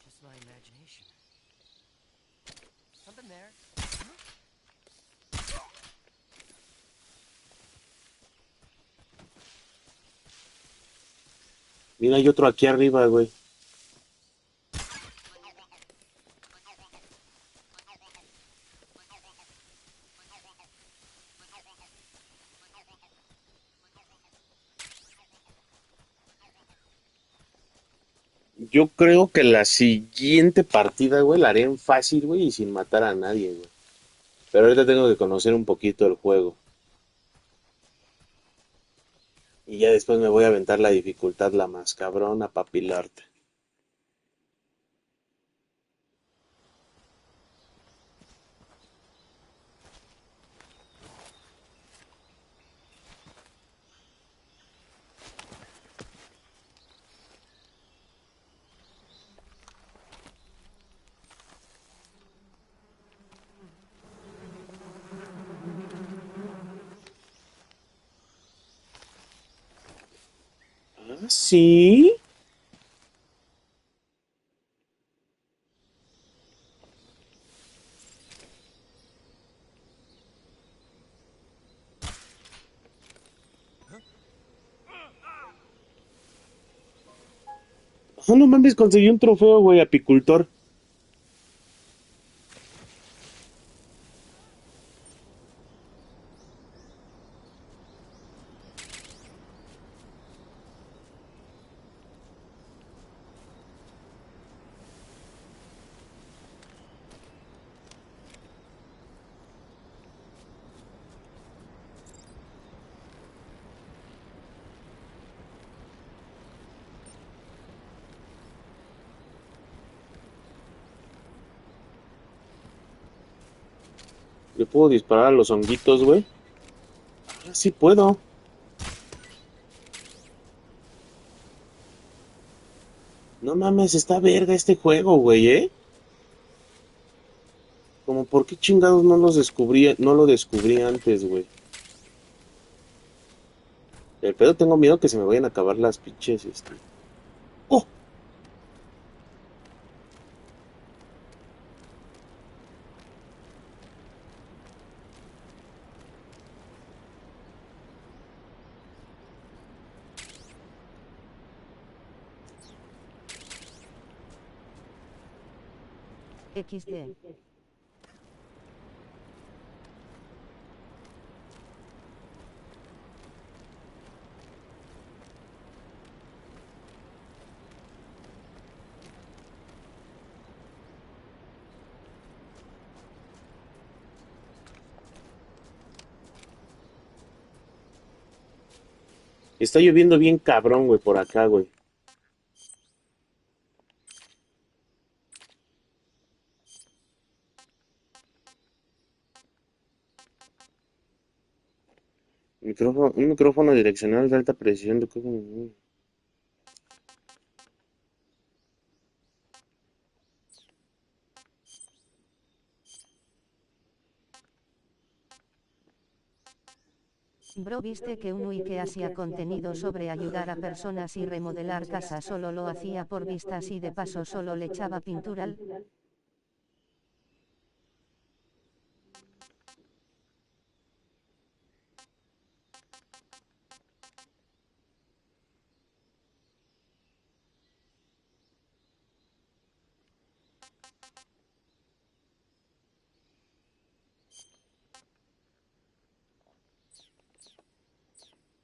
Just my imagination. Something there. Mira, hay otro aquí arriba, güey. Yo creo que la siguiente partida, güey, la haré en fácil, güey, y sin matar a nadie, güey. Pero ahorita tengo que conocer un poquito el juego. Y ya después me voy a aventar la dificultad, la más cabrona, pa' pilarte. ¿Ah, sí? Ah, no mames, conseguí un trofeo, güey, apicultor. ¿Le puedo disparar a los honguitos, güey? Ah, sí puedo. No mames, está verga este juego, güey, ¿eh? Como por qué chingados no lo descubrí antes, güey. El pedo tengo miedo que se me vayan a acabar las pinches, ¡Oh! XD. Está lloviendo bien cabrón, güey, por acá, güey. Un micrófono direccional de alta precisión. Bro, viste que un que hacía contenido sobre ayudar a personas y remodelar casas solo lo hacía por vistas y de paso solo le echaba pintura al...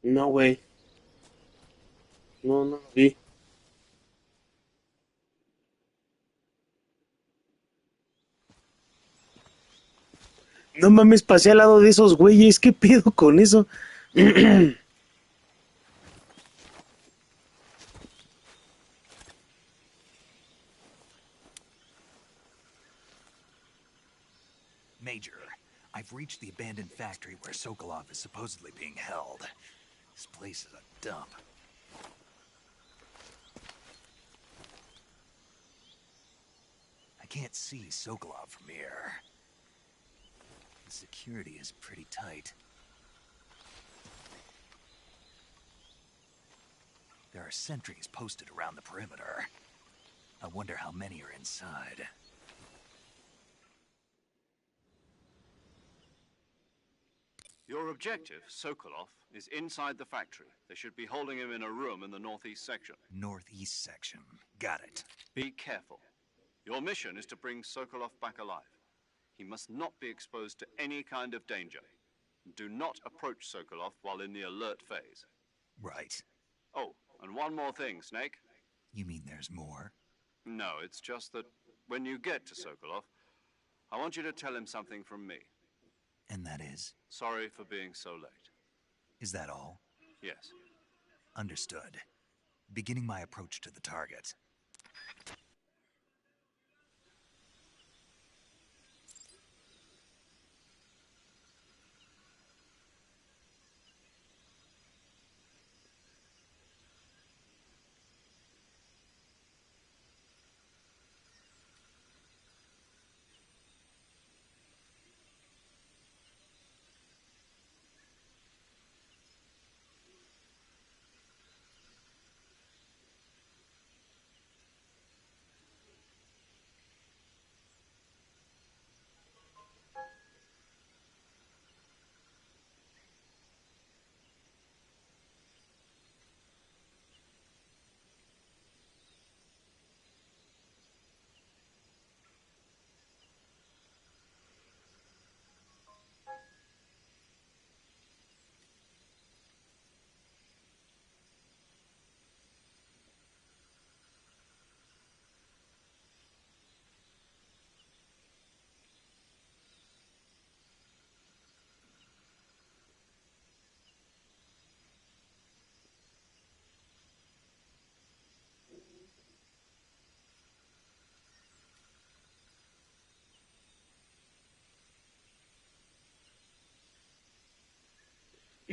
No, güey. No, no lo vi. No mames, pasé al lado de esos güeyes. ¿Qué pedo con eso? Major, I've reached the abandoned factory where Sokolov is supposedly being held. This place is a dump. I can't see Sokolov from here. The security is pretty tight. There are sentries posted around the perimeter. I wonder how many are inside. Your objective, Sokolov, is inside the factory. They should be holding him in a room in the northeast section. Northeast section. Got it. Be careful. Your mission is to bring Sokolov back alive. He must not be exposed to any kind of danger. Do not approach Sokolov while in the alert phase. Right. Oh, and one more thing, Snake. You mean there's more? No, it's just that when you get to Sokolov, I want you to tell him something from me. And that is? Sorry for being so late. Is that all? Yes. Understood. Beginning my approach to the target.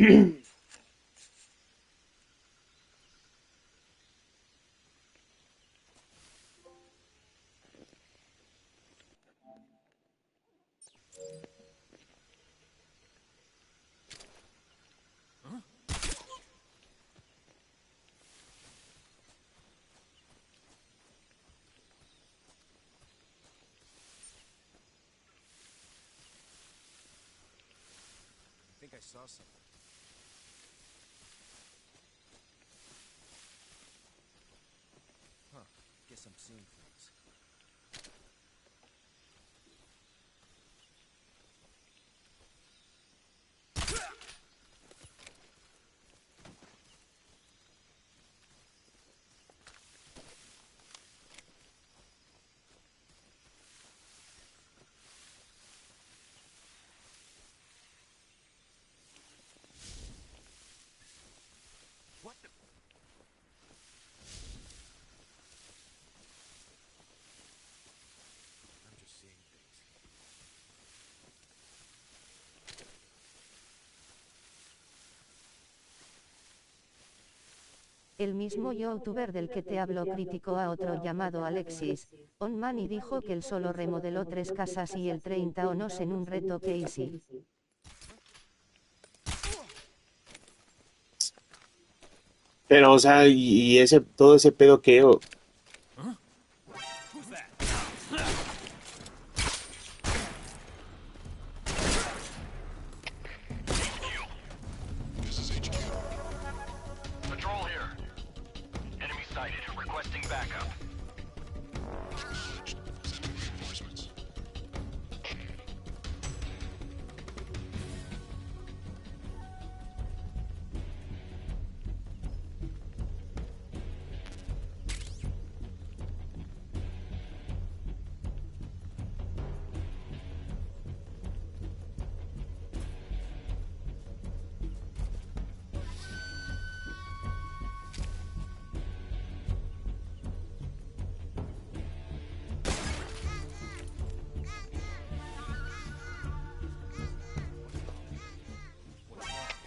I think I saw something. Huh. Guess I'm seeing things. El mismo youtuber del que te hablo criticó a otro llamado Alexis Onman y dijo que él solo remodeló 3 casas y el 30 onos en un reto que hice. Pero, o sea, y ese, todo ese pedo que... This is HQ. Patrol here. Enemy sighted. Requesting backup. Acknowledged. Sending reinforcements.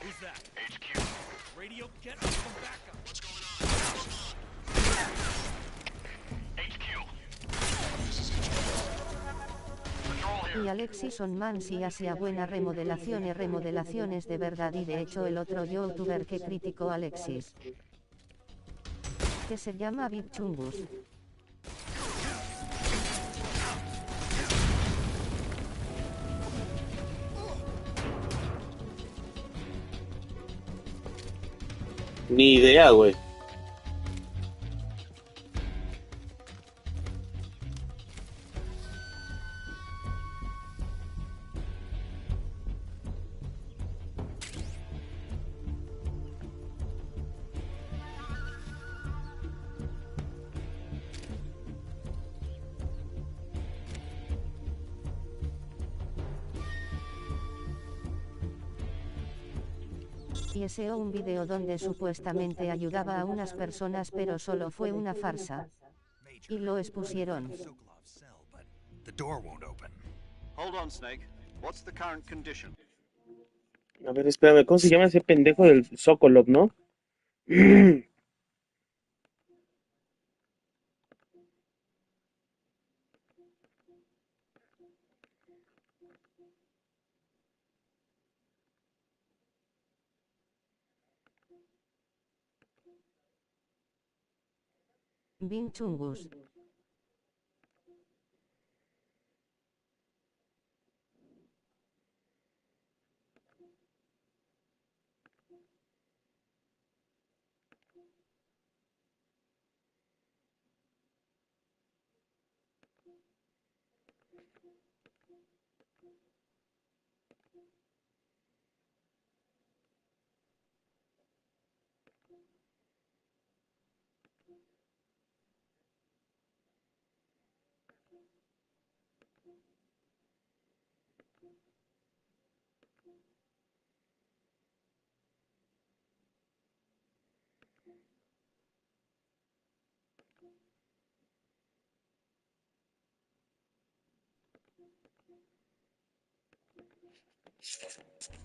Who's that? HQ. Radio, get us some backup. What's going on? What's going on? HQ. This is HQ. Patrol here. Y Alexis Onman sí hacía buena remodelaciones de verdad y de hecho el otro youtuber que criticó a Alexis, que se llama Big Chungus. Ni idea, güey. Y ese un video donde supuestamente ayudaba a unas personas pero solo fue una farsa. Y lo expusieron. The door won't open. Hold on, Snake. What's the current condition? A ver, espérame, ¿cómo se llama ese pendejo del Sokolov, no? Bing Chungus.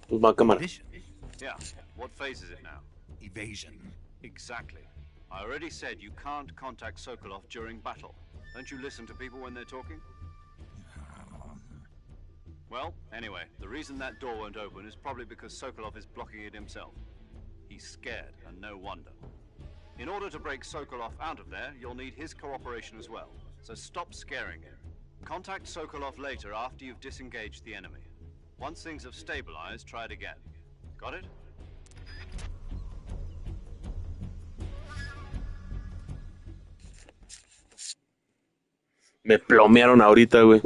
Pues va a cámara. Vision. Yeah. What phase is it now? Evasion. Exactly. I already said you can't contact Sokolov during battle. Don't you listen to people when they're talking? Well, anyway, the reason that door won't open is probably because Sokolov is blocking it himself. He's scared, and no wonder. In order to break Sokolov out of there, you'll need his cooperation as well. So stop scaring him. Contact Sokolov later after you've disengaged the enemy. Once things have stabilized, try it again. Got it? Me plomearon ahorita, güey.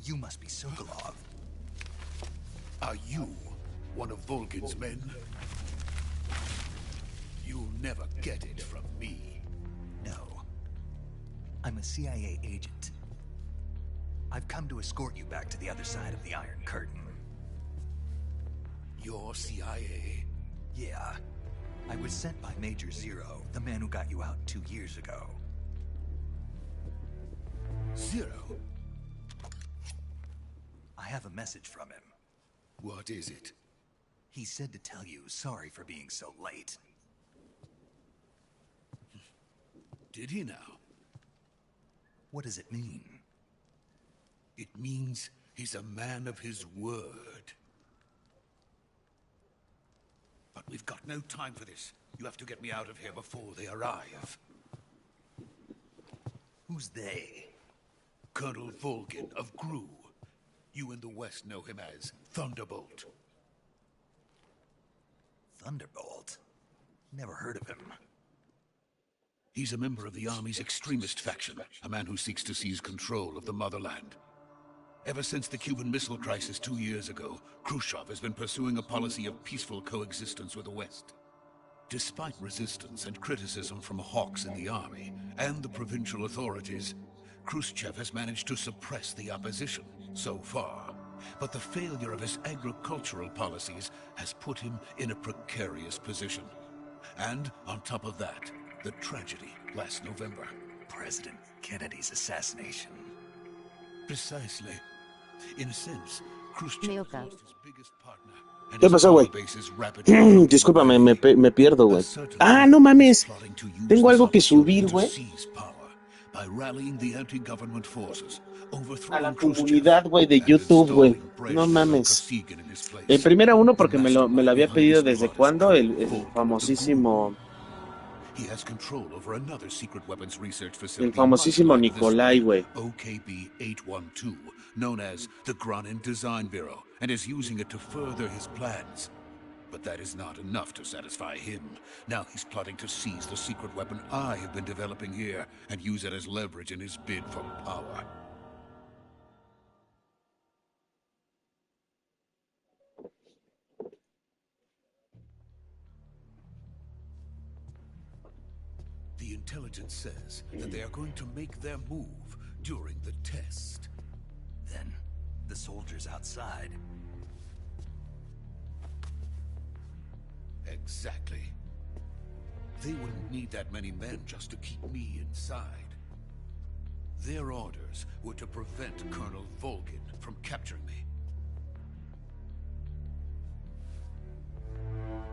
You must be Sokolov. Are you one of Volgin's men? You'll never get it from me. No. I'm a CIA agent. I've come to escort you back to the other side of the Iron Curtain. You're CIA? Yeah. I was sent by Major Zero, the man who got you out 2 years ago. Zero? I have a message from him. What is it? He said to tell you sorry for being so late. Did he now? What does it mean? It means he's a man of his word. But we've got no time for this. You have to get me out of here before they arrive. Who's they? Colonel Volgin of GRU. You in the West know him as Thunderbolt. Thunderbolt? Never heard of him. He's a member of the Army's extremist faction, a man who seeks to seize control of the motherland. Ever since the Cuban Missile Crisis 2 years ago, Khrushchev has been pursuing a policy of peaceful coexistence with the West. Despite resistance and criticism from hawks in the army and the provincial authorities, Khrushchev has managed to suppress the opposition so far. But the failure of his agricultural policies has put him in a precarious position. And on top of that, the tragedy last November. President Kennedy's assassination. Precisely. In a sense, Khrushchev Mioca. lost his biggest partner. And ¿Qué his pasó, güey? power base is rapidly Discúlpame, me pierdo, güey. Ah, no mames. Tengo algo que subir, güey. A la comunidad, güey, de YouTube, güey. No mames. Primera uno porque me lo había pedido desde cuando, el famosísimo... El famosísimo Nicolai, güey. OKB-812, known as the Granin Design Bureau, and is using it to further his plans. But that is not enough to satisfy him. Now he's plotting to seize the secret weapon I have been developing here and use it as leverage in his bid for power. The intelligence says that they are going to make their move during the test. Then, the soldiers outside. Exactly. They wouldn't need that many men just to keep me inside. Their orders were to prevent Colonel Volgin from capturing me.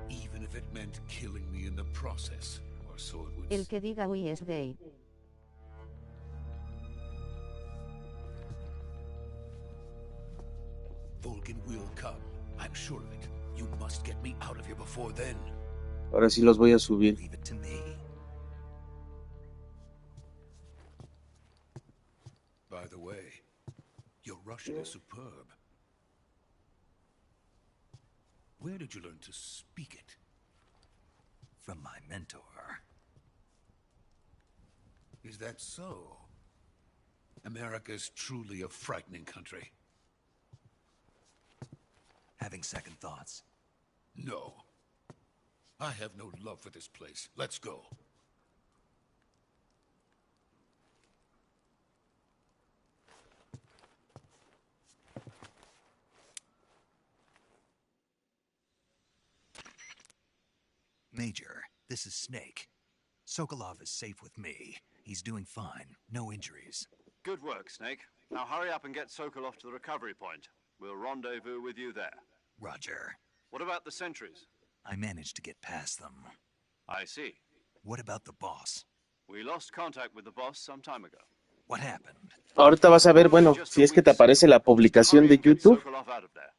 Even if it meant killing me in the process, or so it would. El que diga uy es gay. Volgin will come. I'm sure of it. You must get me out of here before then. Ahora sí los voy a subir. Leave it to me. By the way, your Russian is superb. Where did you learn to speak it? From my mentor. Is that so? America's truly a frightening country. Having second thoughts. No. I have no love for this place. Let's go. Major, this is Snake. Sokolov is safe with me. He's doing fine. No injuries. Good work, Snake. Now hurry up and get Sokolov to the recovery point. We'll rendezvous with you there. Roger. What about the sentries? I managed to get past them. I see. What about the boss? We lost contact with the boss some time ago. What happened? Ahorita vas a ver, bueno, si es que te aparece la publicación de YouTube. Sokolov out of there.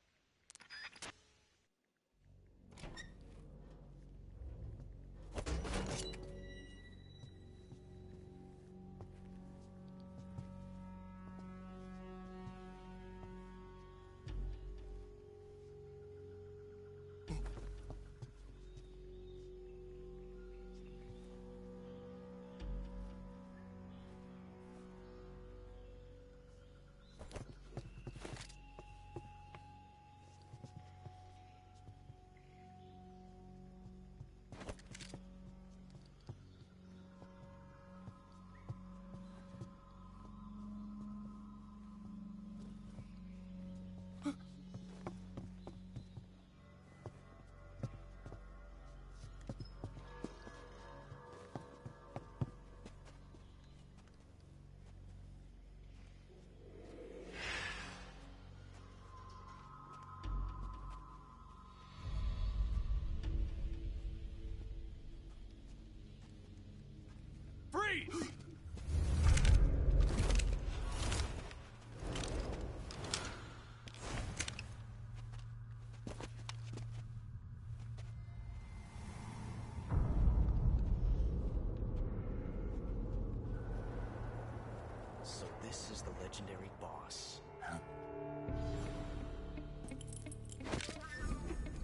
This is the legendary boss.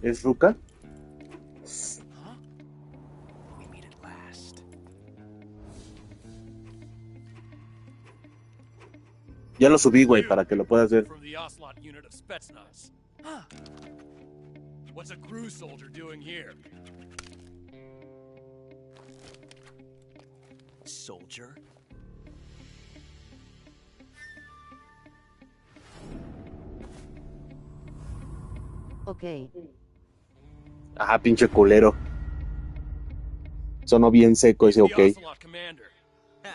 ¿Es Ruka? Huh? We meet at last. Ya lo subí, güey, para que lo puedas ver. From the Ocelot unit of Spetsnaz. Huh. What's a crew soldier doing here? Soldier? Ok. Ajá, pinche culero. Sonó bien seco ese The ok. Ocelot commander. Ha.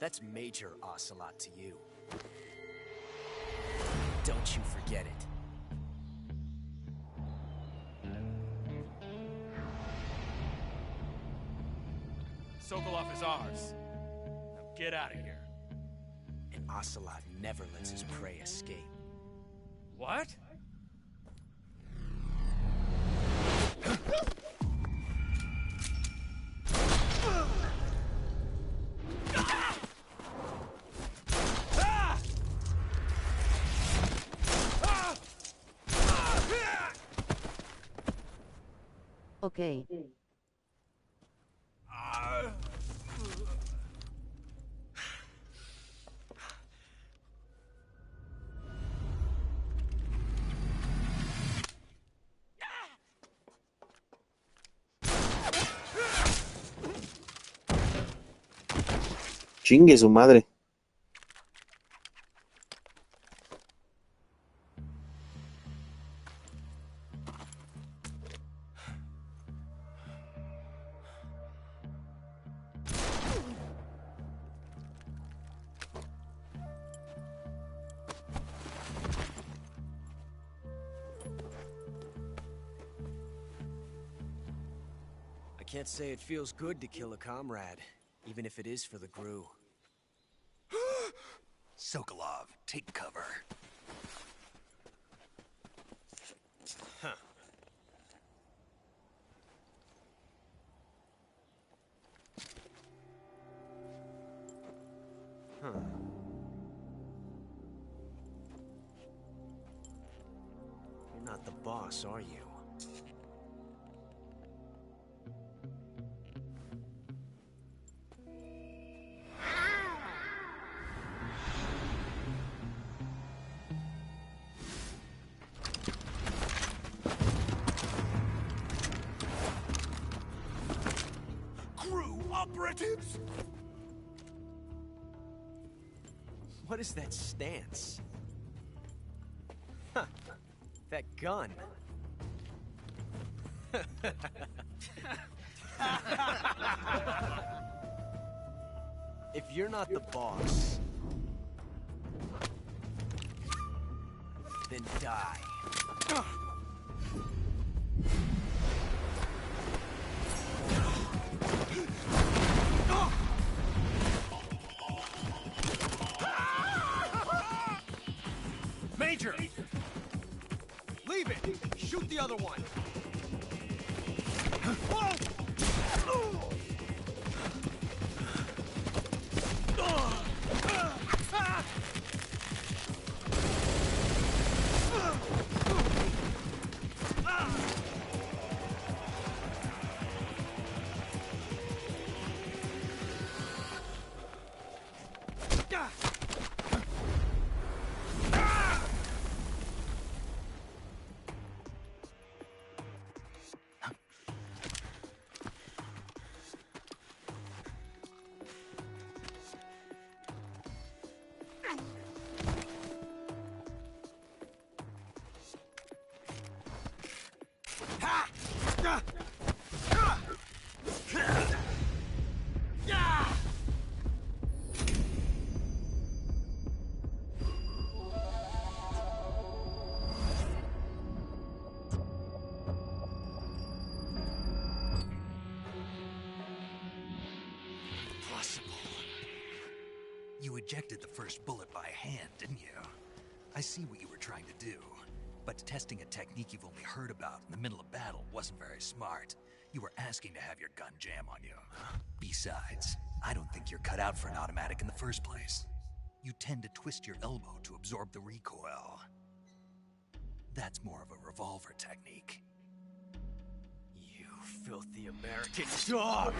That's Major Ocelot to you. Don't you forget it. Sokolov is ours. Now get out of here. And Ocelot never lets his prey escape. What? Ok. Chingue su madre. I can't say it feels good to kill a comrade, even if it is for the GRU. Sokolov, take cover. Huh. Huh. You're not the boss, are you? Crew operatives? What is that stance? Huh. That gun. If you're not the boss, then die. Major! Leave it! Shoot the other one! You ejected the first bullet by hand, didn't you? I see what you were trying to do. But testing a technique you've only heard about in the middle of battle wasn't very smart. You were asking to have your gun jam on you. Besides, I don't think you're cut out for an automatic in the first place. you tend to twist your elbow to absorb the recoil. That's more of a revolver technique. You filthy American dog!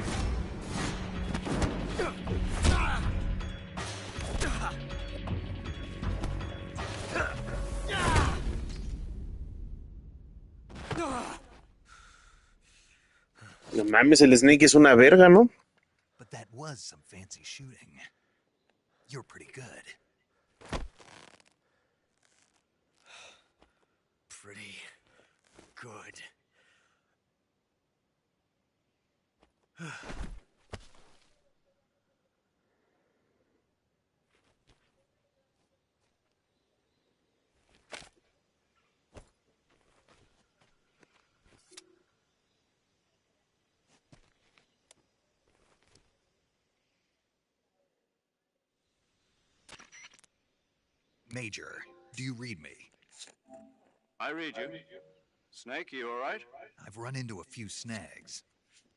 No mames, el Snake es una verga, ¿no? But that was some fancy shooting. You're pretty good. Pretty good. Major, do you read me? I read you. Snake, you all right? I've run into a few snags.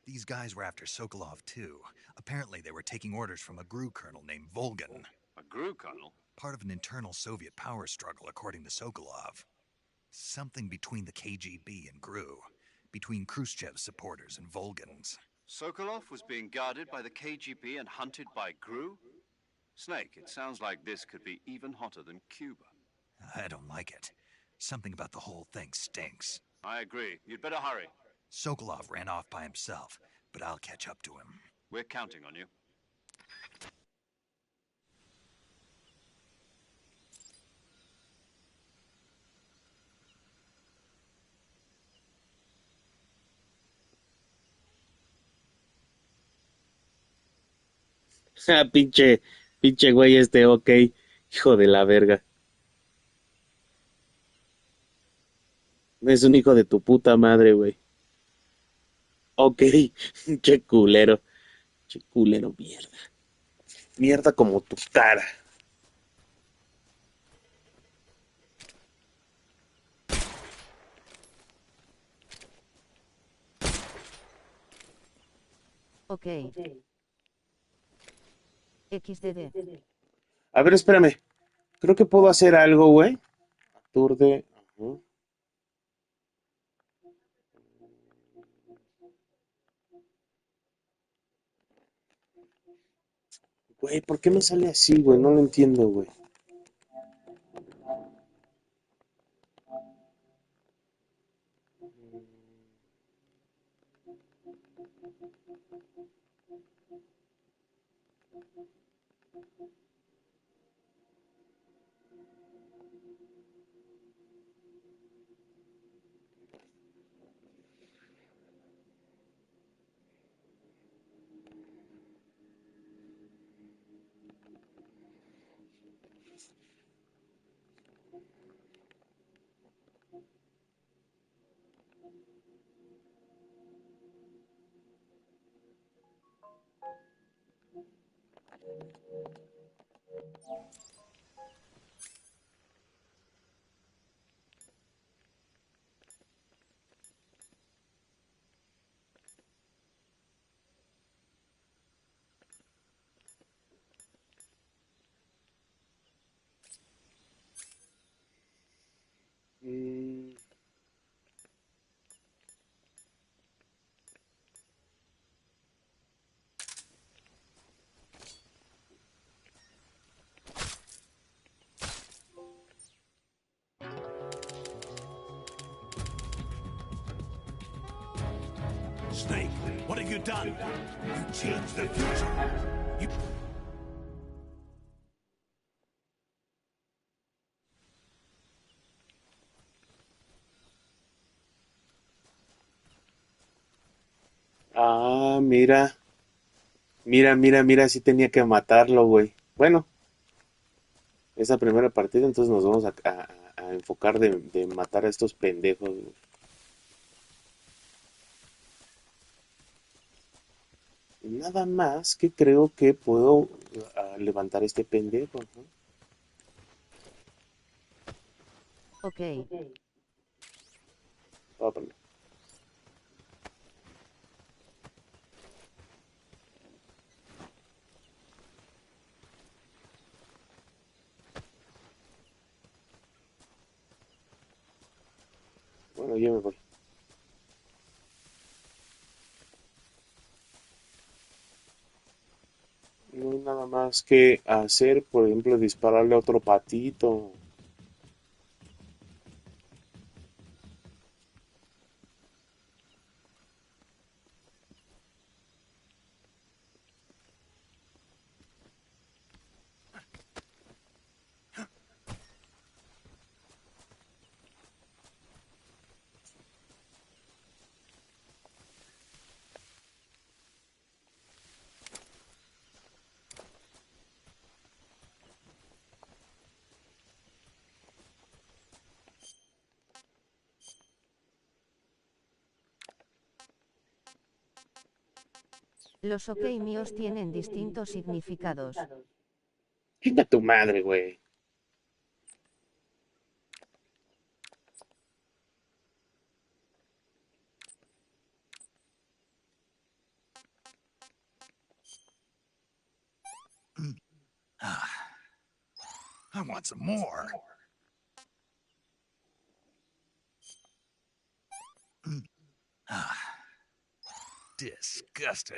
These guys were after Sokolov too. Apparently they were taking orders from a GRU colonel named Volgan. A GRU colonel? Part of an internal Soviet power struggle, according to Sokolov. Something between the KGB and GRU. Between Khrushchev's supporters and Volgan's. Sokolov was being guarded by the KGB and hunted by GRU? Snake, it sounds like this could be even hotter than Cuba. I don't like it. Something about the whole thing stinks. I agree. You'd better hurry. Sokolov ran off by himself, but I'll catch up to him. We're counting on you. Ah, pinche güey ok. Hijo de la verga. Es un hijo de tu puta madre, güey. Ok, che culero. Che culero, mierda. Mierda como tu cara. Ok. XDD. A ver, espérame. Creo que puedo hacer algo, güey. Aturde. Ajá. Güey, ¿por qué me sale así, güey? No lo entiendo, güey. Snake, what have you done? You changed the future. You... Ah, mira. Mira, sí tenía que matarlo, güey. Bueno, esa primera partida, entonces nos vamos a enfocar de matar a estos pendejos, güey. Nada más que creo que puedo levantar este pendejo, ¿no? Ok. Voy a poner. Bueno, ya me voy. No hay nada más que hacer, por ejemplo, dispararle a otro patito. Los ok míos tienen distintos significados. Chinga tu madre, güey. I want some more. Disgusting.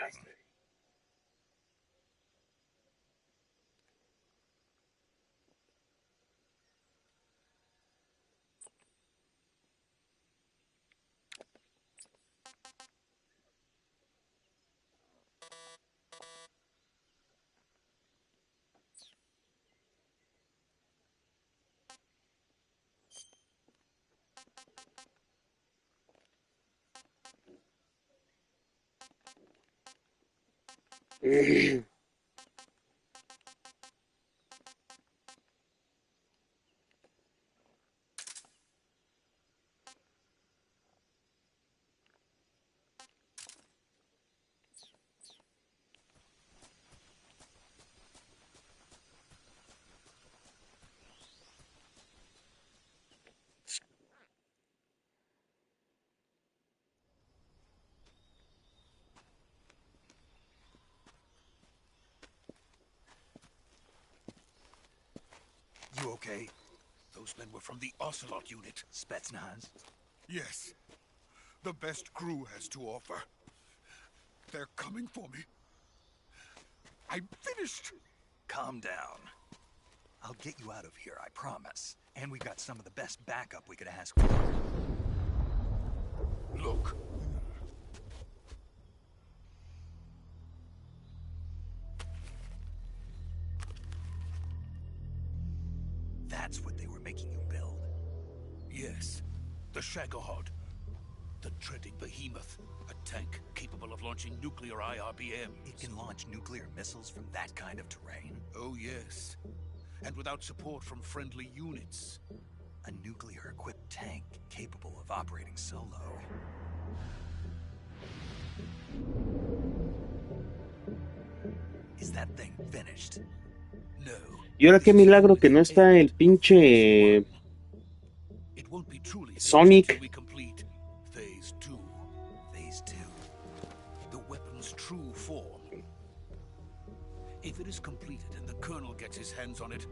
You okay? Those men were from the Ocelot unit. Spetsnaz? Yes. The best crew has to offer. They're coming for me. I'm finished. Calm down. I'll get you out of here, I promise. And we've got some of the best backup we could ask for. Look. That's what they were making you build? Yes. The Shagohod. The treading behemoth. A tank capable of launching nuclear IRBMs. It can launch nuclear missiles from that kind of terrain? Oh, yes. And without support from friendly units. A nuclear-equipped tank capable of operating solo. Is that thing finished? No. Y ahora qué milagro que no está el pinche It won't be truly Sonic. until we complete Phase 2. Phase 2. The weapon's true form. If it is completed and the Colonel gets his hands on it,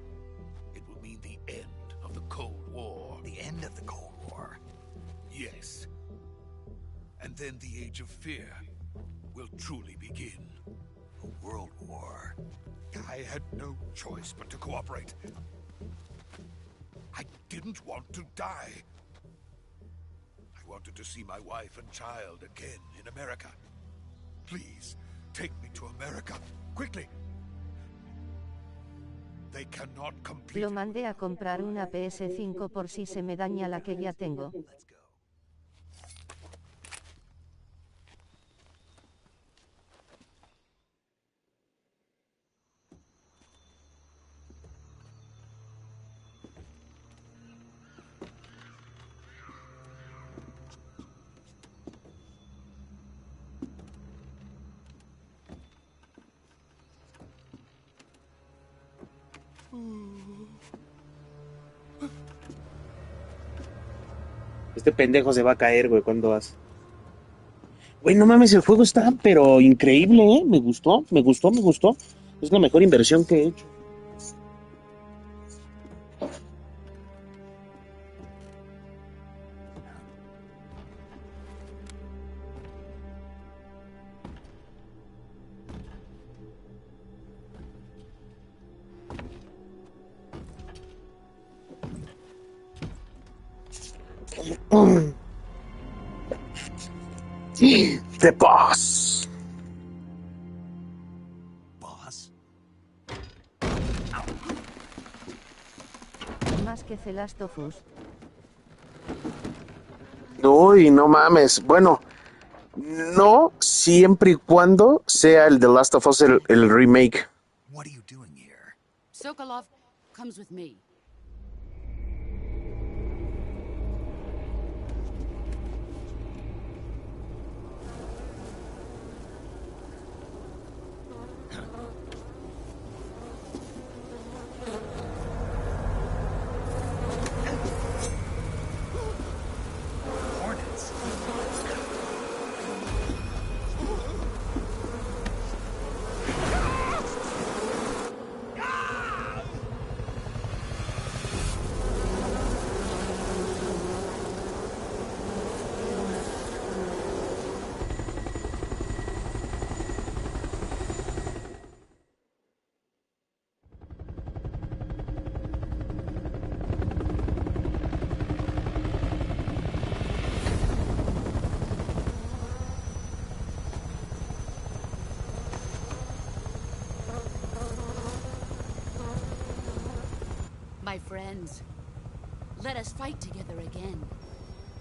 it will mean the end of the Cold War. The end of the Cold War? Yes. And then the Age of Fear will truly begin. A world war. I had no choice but to cooperate. I didn't want to die. I wanted to see my wife and child again in America. Please, take me to America, quickly. They cannot compete. Lo mandé a comprar una PS5 por si se me daña la que ya tengo. Let's go. Este pendejo se va a caer, güey, ¿cuándo vas? Güey, no mames, el juego está, pero increíble, ¿eh? Me gustó, me gustó, me gustó. Es la mejor inversión que he hecho. The boss. Boss? Más que The Last of Us. Uy, no mames. Bueno, no siempre y cuando sea el The Last of Us el remake. What are you doing here? Sokolov comes with me. Hornets. My friends, let us fight together again.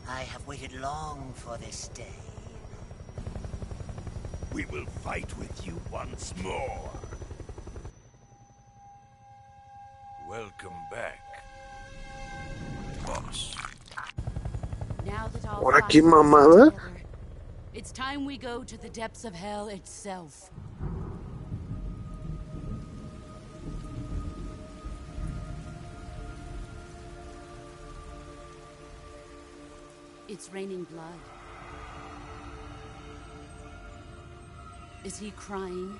I have waited long for this day. We will fight with you once more. Welcome back, boss. Now that all Ahora, five ¿qué of us are mamada? together, it's time we go to the depths of hell itself. It's raining blood. Is he crying?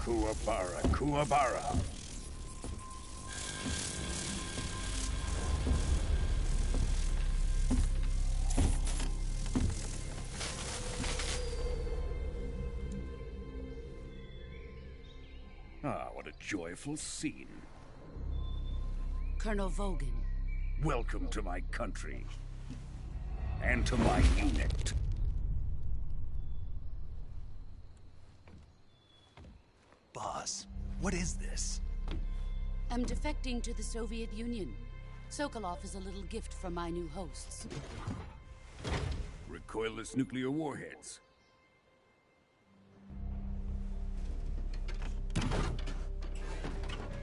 Kuwabara, Kuwabara. Ah, what a joyful scene. Colonel Vogan. Welcome to my country. And to my unit. Boss, what is this? I'm defecting to the Soviet Union. Sokolov is a little gift from my new hosts. Recoilless nuclear warheads.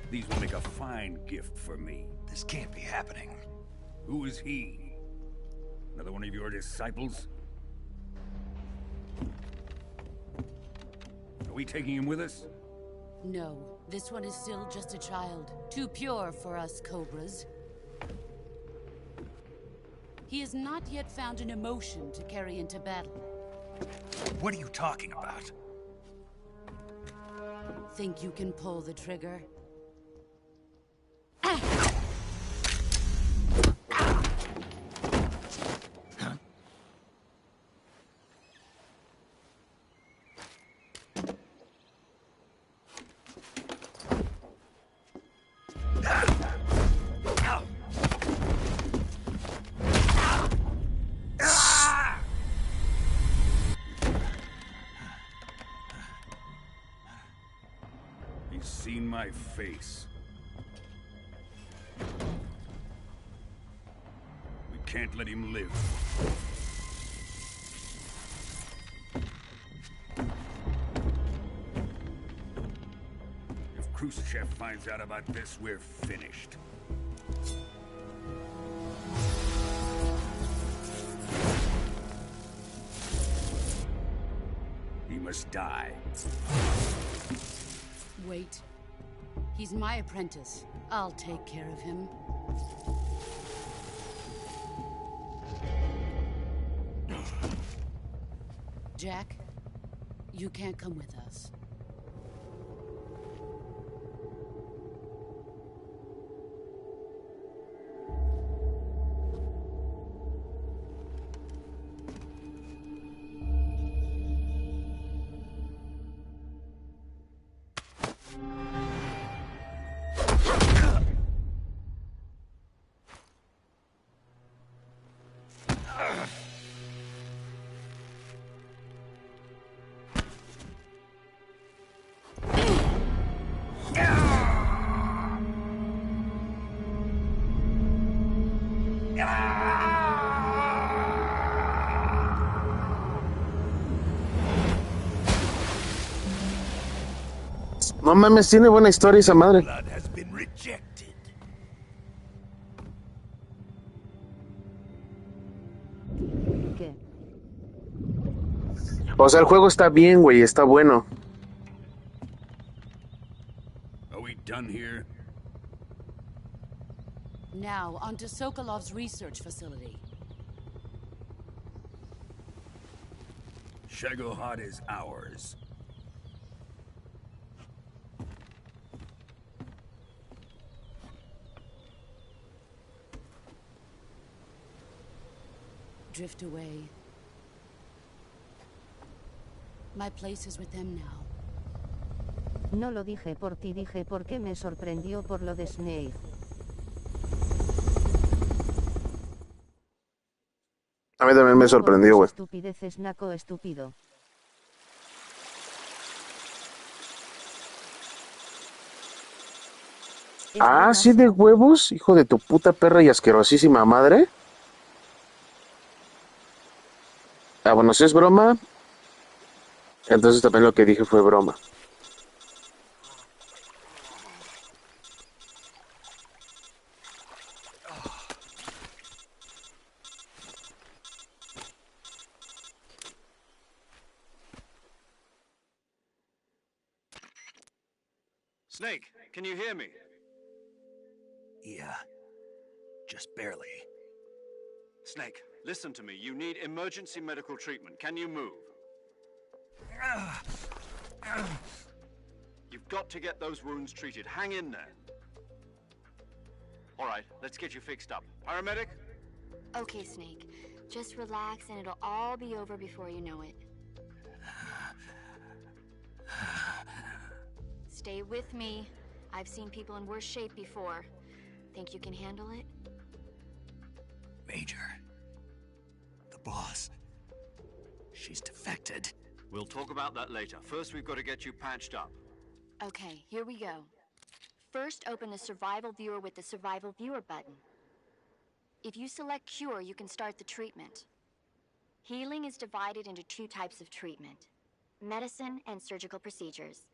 These will make a fine gift for me. This can't be happening. Who is he? Another one of your disciples? Are we taking him with us? No, this one is still just a child. Too pure for us Cobras. He has not yet found an emotion to carry into battle. What are you talking about? Think you can pull the trigger? He's seen my face. We can't let him live. If Khrushchev finds out about this, we're finished. He must die. Wait. He's my apprentice. I'll take care of him. Jack, you can't come with us. No mames, tiene buena historia esa madre. ¿Qué? O sea, el juego está bien, güey, está bueno. Are we done here? Now, onto Sokolov's research facility. Shagohod is ours. Drift away. My place is with them now. No lo dije por ti, dije porque me sorprendió por lo de Snake. A mí también me sorprendió, güey. Estupideces, naco estúpido. Ah, sí, de huevos, hijo de tu puta perra y asquerosísima madre. Ah, bueno, si es broma, entonces también lo que dije fue broma. Snake, can you hear me? Yeah. Just barely. Snake, listen to me. You need emergency medical treatment. Can you move? You've got to get those wounds treated. Hang in there. All right, let's get you fixed up. Paramedic? Okay, Snake. Just relax and it'll all be over before you know it. Stay with me. I've seen people in worse shape before. Think you can handle it? Major. The boss. She's defected. We'll talk about that later. First, we've got to get you patched up. Okay, here we go. First, open the Survival Viewer with the Survival Viewer button. If you select Cure, you can start the treatment. Healing is divided into two types of treatment: medicine and surgical procedures.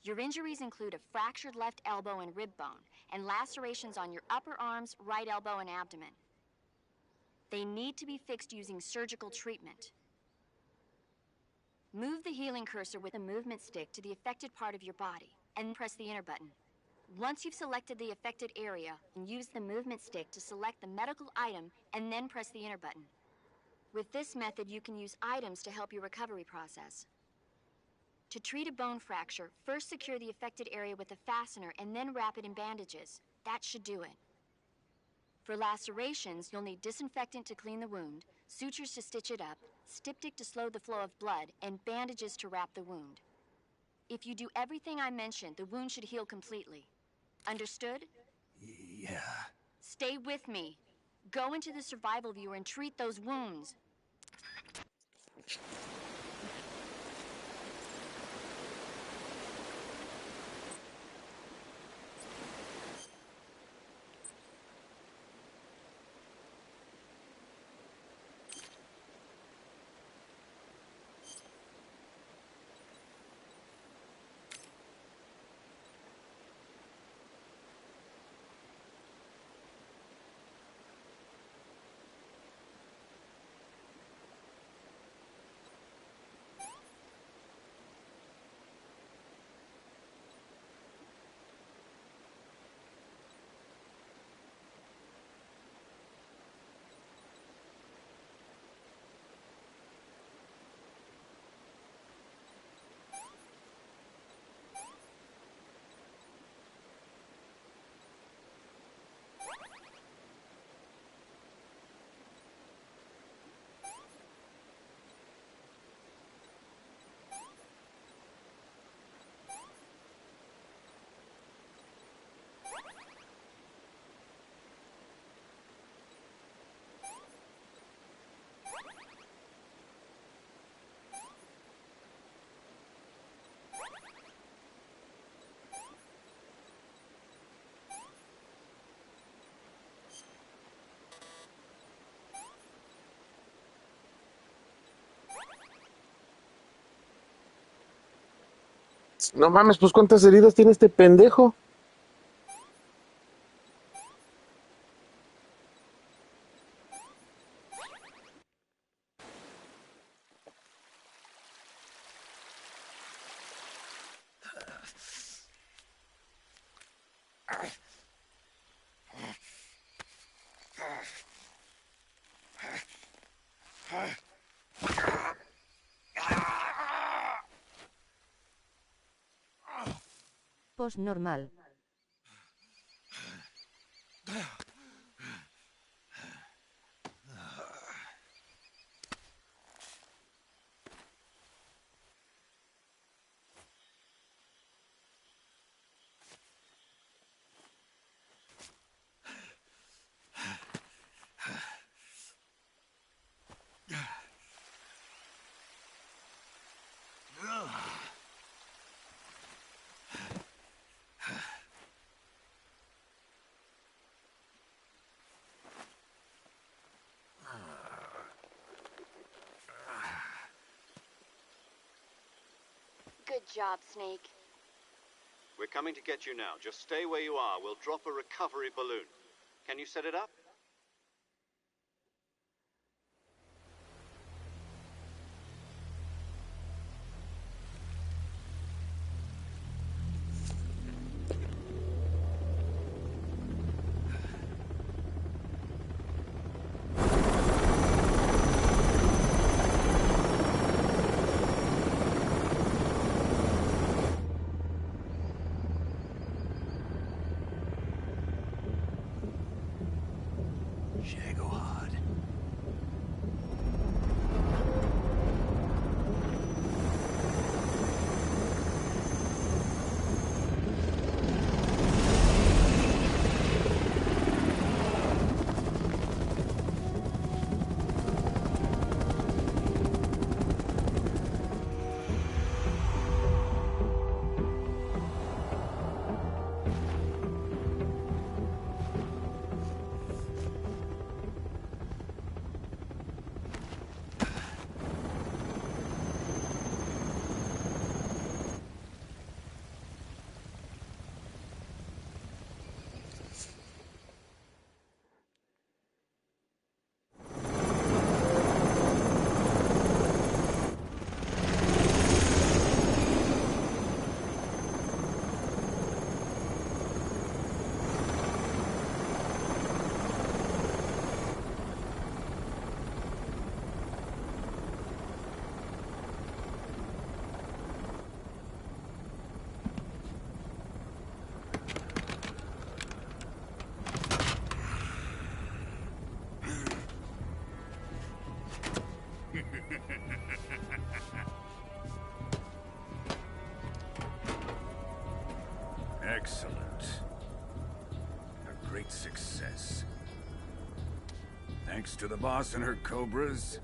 Your injuries include a fractured left elbow and rib bone, and lacerations on your upper arms, right elbow, and abdomen. They need to be fixed using surgical treatment. Move the healing cursor with a movement stick to the affected part of your body, and press the enter button. Once you've selected the affected area, use the movement stick to select the medical item, and then press the enter button. With this method, you can use items to help your recovery process. To treat a bone fracture, first secure the affected area with a fastener and then wrap it in bandages. That should do it. For lacerations, you'll need disinfectant to clean the wound, sutures to stitch it up, styptic to slow the flow of blood, and bandages to wrap the wound. If you do everything I mentioned, the wound should heal completely. Understood? Yeah. Stay with me. Go into the Survival Viewer and treat those wounds. No mames, pues ¿cuántas heridas tiene este pendejo? Post normal. Good job, Snake. We're coming to get you now. Just stay where you are. We'll drop a recovery balloon. Can you set it up? Shagohod. Excellent. A great success. Thanks to the boss and her cobras,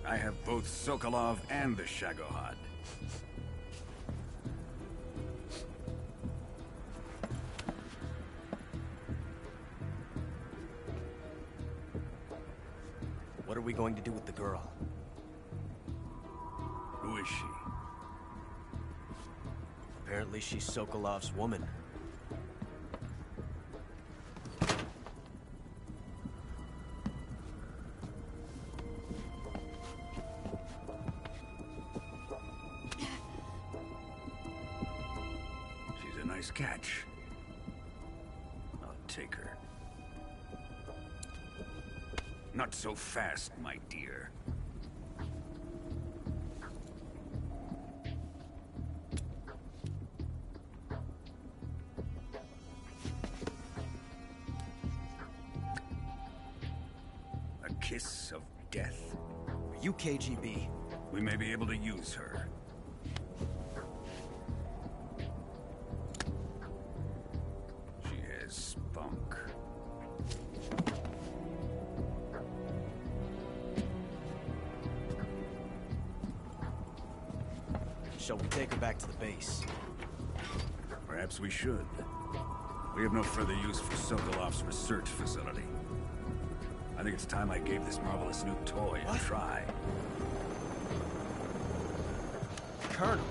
I have both Sokolov and the Shagohod. What are we going to do with the girl? Who is she? Apparently she's Sokolov's woman. She's a nice catch. I'll take her. Not so fast, my dear. A kiss of death? Are you KGB? We may be able to use her. She has spunk. Shall we take her back to the base? Perhaps we should. We have no further use for Sokolov's research facility. I think it's time I gave this marvelous new toy a try. Colonel,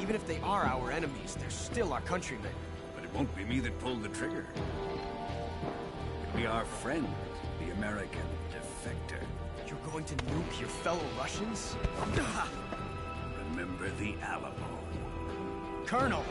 even Even if they are our enemies, they're still our countrymen. But it won't be me that pulled the trigger. It'll be our friend, the American defector. You're going to nuke your fellow Russians? Remember the Alamo. Colonel!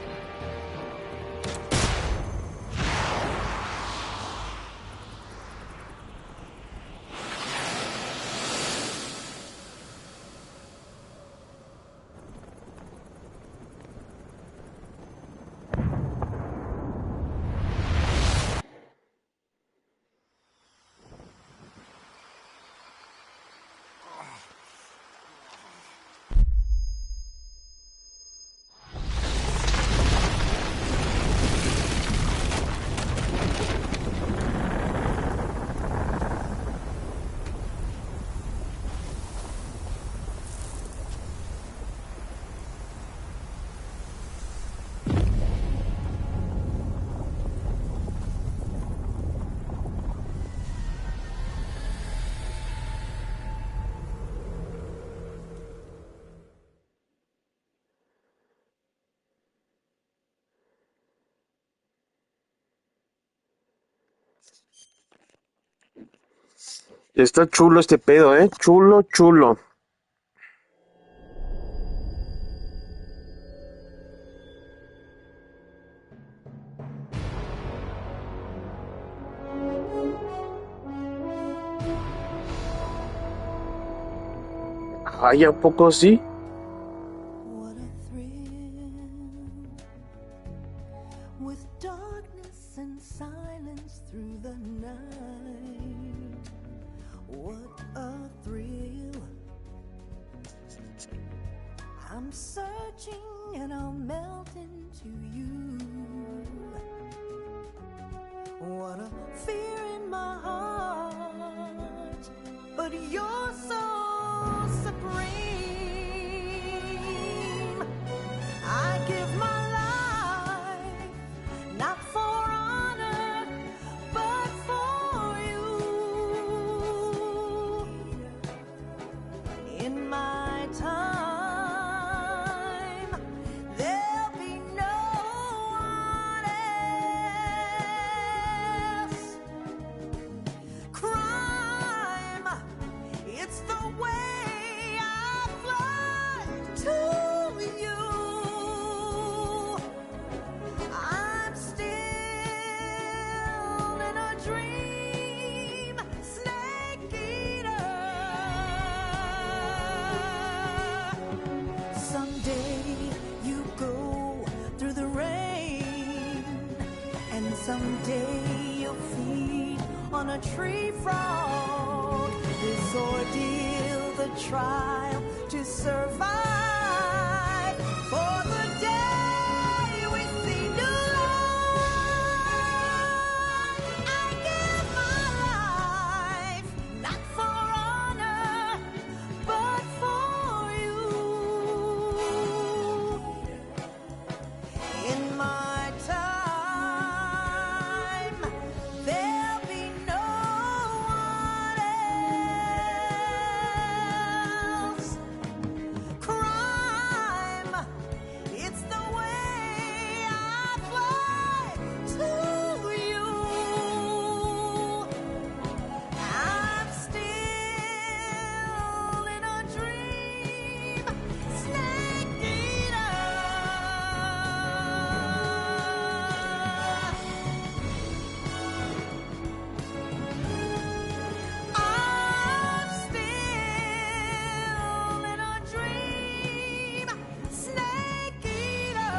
Está chulo este pedo, chulo, chulo. Ay, ¿a poco sí? With darkness and silence through the night. What a thrill. I'm searching and I'll melt into you. What a fear in my heart, but you're so supreme. I give my life, not for honor, but for you. In my time, there'll be no one else. Crime, it's the way I fly to you. I'm still in a dream, snake eater. Someday you go through the rain, and someday you'll feed on a tree frog. This ordeal, the trial to survive, for the day we see new light. I give my life, not for honor, but for you. In my time, there'll be no one else. Crime, it's the way I fly to you. I'm still in a dream, snake eater. I'm still in a dream, snake eater.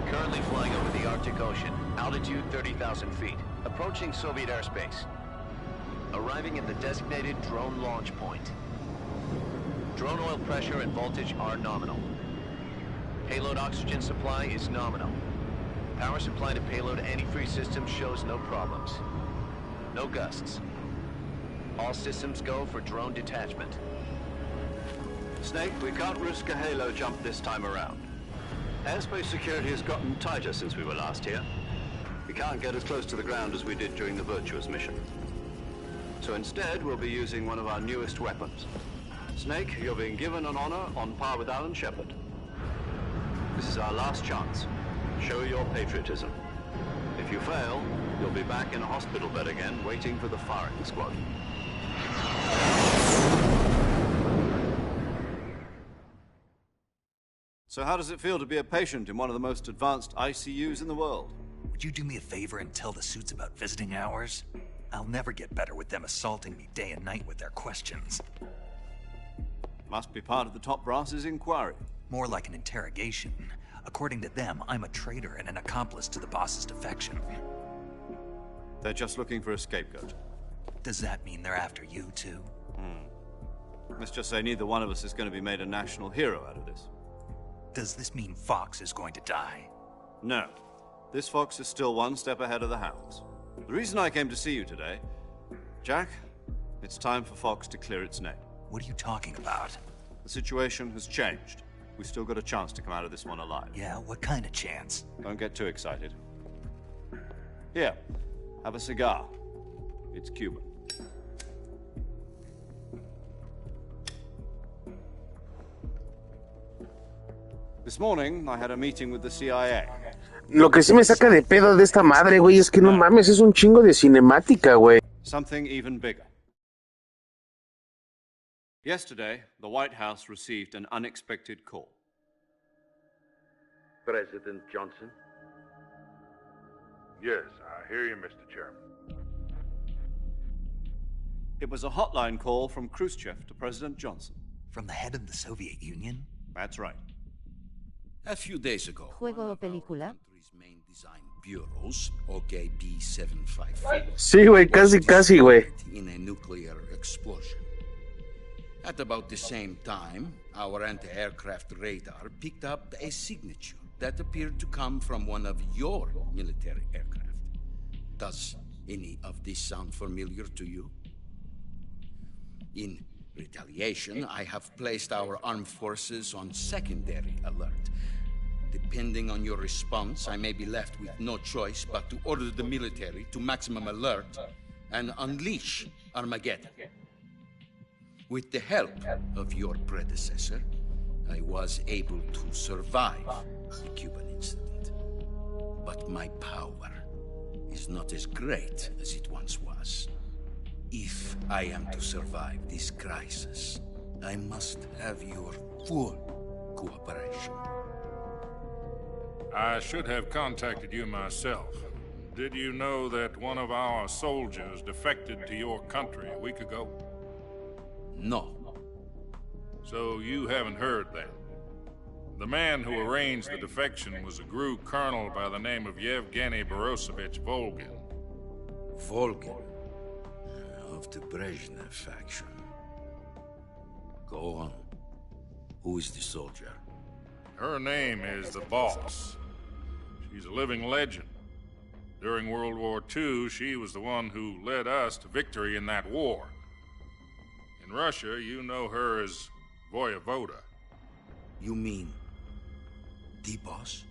Currently flying over the Arctic Ocean, altitude 30,000 feet, approaching Soviet airspace. Arriving at the designated drone launch point. Drone oil pressure and voltage are nominal. Payload oxygen supply is nominal. Power supply to payload antifreeze system shows no problems. No gusts. All systems go for drone detachment. Snake, we can't risk a halo jump this time around. Airspace security has gotten tighter since we were last here. We can't get as close to the ground as we did during the Virtuous mission. So instead, we'll be using one of our newest weapons. Snake, you're being given an honor on par with Alan Shepard. This is our last chance. Show your patriotism. If you fail, you'll be back in a hospital bed again, waiting for the firing squad. So how does it feel to be a patient in one of the most advanced ICUs in the world? Would you do me a favor and tell the suits about visiting hours? I'll never get better with them assaulting me day and night with their questions. Must be part of the top brass's inquiry. More like an interrogation. According to them, I'm a traitor and an accomplice to the boss's defection. They're just looking for a scapegoat. Does that mean they're after you, too? Let's just say neither one of us is going to be made a national hero out of this. Does this mean Fox is going to die? No. This fox is still one step ahead of the hounds. The reason I came to see you today, Jack, it's time for Fox to clear its name. What are you talking about? The situation has changed. We've still got a chance to come out of this one alive. Yeah, what kind of chance? Don't get too excited. Here, have a cigar. It's Cuban. This morning, I had a meeting with the CIA. Lo que sí me saca de pedo de esta madre, güey, es que no mames, es un chingo de cinemática, güey. Something even bigger. Yesterday, the White House received an unexpected call. President Johnson? Yes, I hear you, Mr. Chairman. It was a hotline call from Khrushchev to President Johnson. From the head of the Soviet Union? That's right. A few days ago, Juego o película. main design bureaus, OK P755, Sí, güey, casi, güey. in a nuclear explosion. At about the same time, our anti-aircraft radar picked up a signature that appeared to come from one of your military aircraft. Does any of this sound familiar to you? In retaliation, I have placed our armed forces on secondary alert. Depending on your response, I may be left with no choice but to order the military to maximum alert and unleash Armageddon. With the help of your predecessor, I was able to survive the Cuban incident. But my power is not as great as it once was. If I am to survive this crisis, I must have your full cooperation. I should have contacted you myself. Did you know that one of our soldiers defected to your country a week ago? No. So you haven't heard then. The man who arranged the defection was a GRU colonel by the name of Yevgeny Borisovich Volgin. Volgin? Of the Brezhnev faction. Go on. Who is the soldier? Her name is the Boss. She's a living legend. During World War II, she was the one who led us to victory in that war. In Russia, you know her as Voyevoda. You mean the Boss?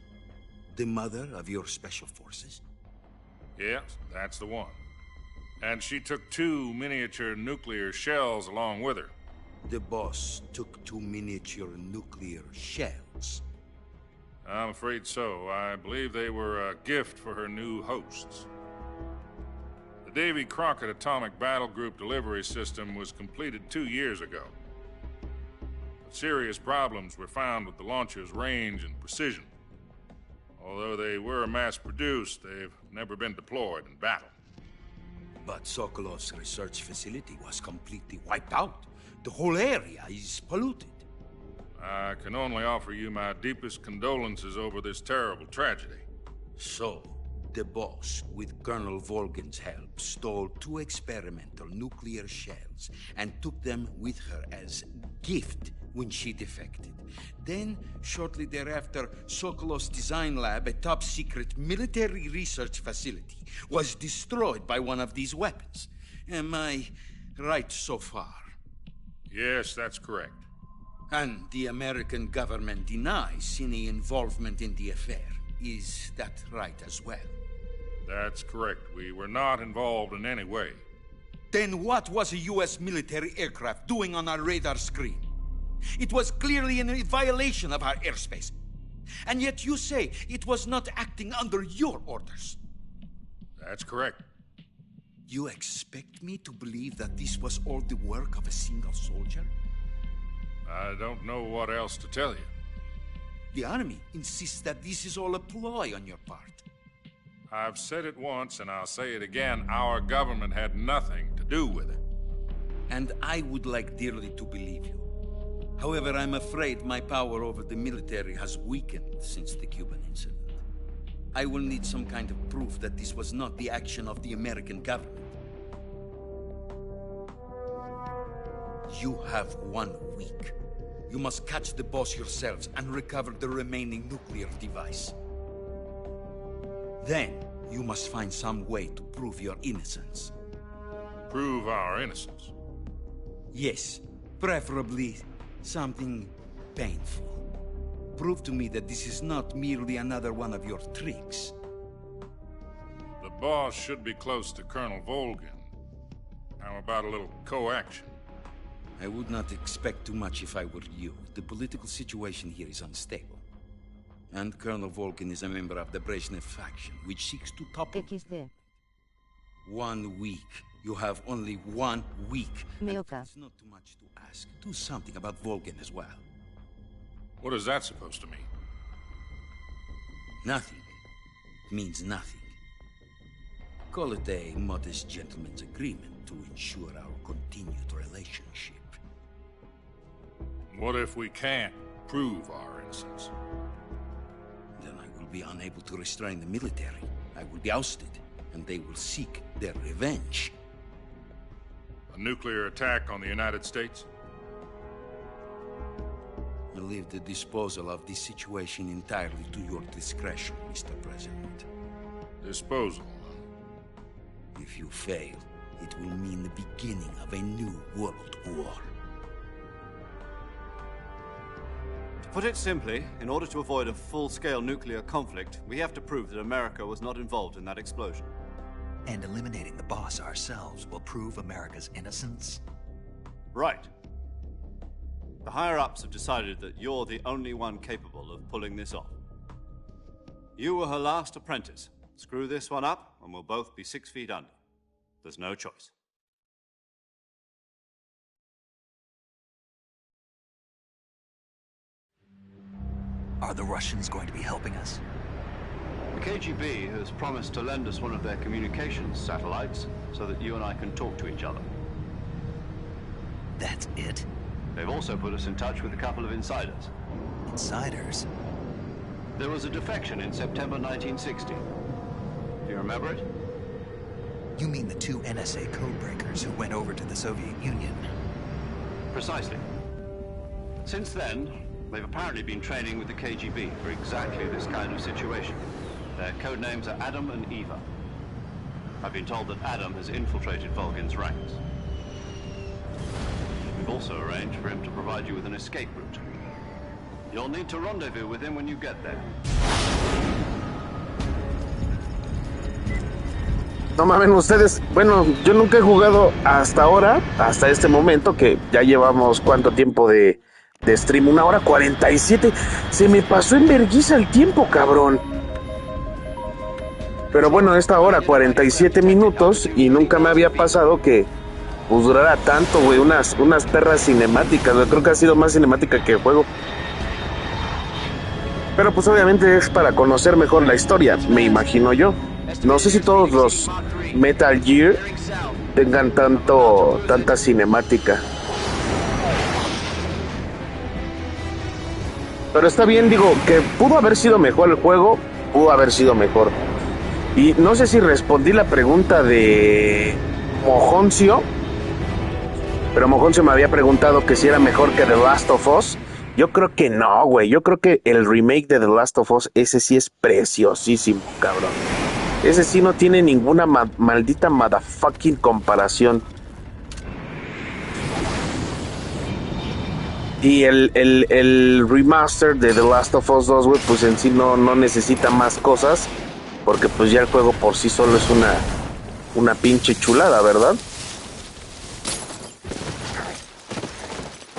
The mother of your special forces? Yes, that's the one. And she took 2 miniature nuclear shells along with her. The Boss took 2 miniature nuclear shells? I'm afraid so. I believe they were a gift for her new hosts. The Davy Crockett Atomic Battle Group delivery system was completed 2 years ago. But serious problems were found with the launcher's range and precision. Although they were mass-produced, they've never been deployed in battle. But Sokolov's research facility was completely wiped out. The whole area is polluted. I can only offer you my deepest condolences over this terrible tragedy. So, the Boss, with Colonel Volgin's help, stole 2 experimental nuclear shells and took them with her as gift when she defected. Then, shortly thereafter, Sokolov's design lab, a top-secret military research facility, was destroyed by one of these weapons. Am I right so far? Yes, that's correct. And the American government denies any involvement in the affair. Is that right as well? That's correct. We were not involved in any way. Then what was a U.S. military aircraft doing on our radar screen? It was clearly in violation of our airspace. And yet you say it was not acting under your orders. That's correct. You expect me to believe that this was all the work of a single soldier? I don't know what else to tell you. The Army insists that this is all a ploy on your part. I've said it once, and I'll say it again. Our government had nothing to do with it. And I would like dearly to believe you. However, I'm afraid my power over the military has weakened since the Cuban incident. I will need some kind of proof that this was not the action of the American government. You have 1 week. You must catch the boss yourselves and recover the remaining nuclear device. Then, you must find some way to prove your innocence. Prove our innocence? Yes, preferably something painful. Prove to me that this is not merely another one of your tricks. The boss should be close to Colonel Volgin. How about a little coaction? I would not expect too much if I were you. The political situation here is unstable. And Colonel Volgin is a member of the Brezhnev faction, which seeks to topple. XD. 1 week. You have only 1 week. Meoka. It's not too much to ask. Do something about Volgin as well. What is that supposed to mean? Nothing. It means nothing. Call it a modest gentleman's agreement to ensure our continued relationship. What if we can't prove our innocence? Then I will be unable to restrain the military. I will be ousted, and they will seek their revenge. A nuclear attack on the United States? I leave the disposal of this situation entirely to your discretion, Mr. President. Disposal? If you fail, it will mean the beginning of a new world war. To put it simply, in order to avoid a full-scale nuclear conflict, we have to prove that America was not involved in that explosion. And eliminating the boss ourselves will prove America's innocence? Right. The higher-ups have decided that you're the only one capable of pulling this off. You were her last apprentice. Screw this one up, and we'll both be 6 feet under. There's no choice. Are the Russians going to be helping us? The KGB has promised to lend us one of their communications satellites so that you and I can talk to each other. That's it? They've also put us in touch with a couple of insiders. Insiders? There was a defection in September 1960. Do you remember it? You mean the 2 NSA codebreakers who went over to the Soviet Union? Precisely. Since then, they've apparently been training with the KGB for exactly this kind of situation. Their code names are Adam and Eva. I've been told that Adam has infiltrated Volgin's ranks. We've also arranged for him to provide you with an escape route. You'll need to rendezvous with him when you get there. No mamen ustedes, bueno, yo nunca he jugado hasta ahora, hasta este momento, que ya llevamos cuánto tiempo de stream, 1 hora 47, se me pasó en vergüenza el tiempo, cabrón. Pero bueno, esta hora 47 minutos y nunca me había pasado que pues durara tanto, güey, unas perras cinemáticas, güey, creo que ha sido más cinemática que el juego. Pero pues obviamente es para conocer mejor la historia, me imagino yo. No sé si todos los Metal Gear tengan tanta cinemática. Pero está bien, digo, que pudo haber sido mejor el juego, pudo haber sido mejor. Y no sé si respondí la pregunta de Mojoncio, pero Mojoncio me había preguntado que si era mejor que The Last of Us. Yo creo que no, güey. Yo creo que el remake de The Last of Us, ese sí es preciosísimo, cabrón. Ese sí no tiene ninguna maldita motherfucking comparación. Y el remaster de The Last of Us 2, güey, pues en sí no necesita más cosas, porque pues ya el juego por sí solo es una pinche chulada, ¿verdad?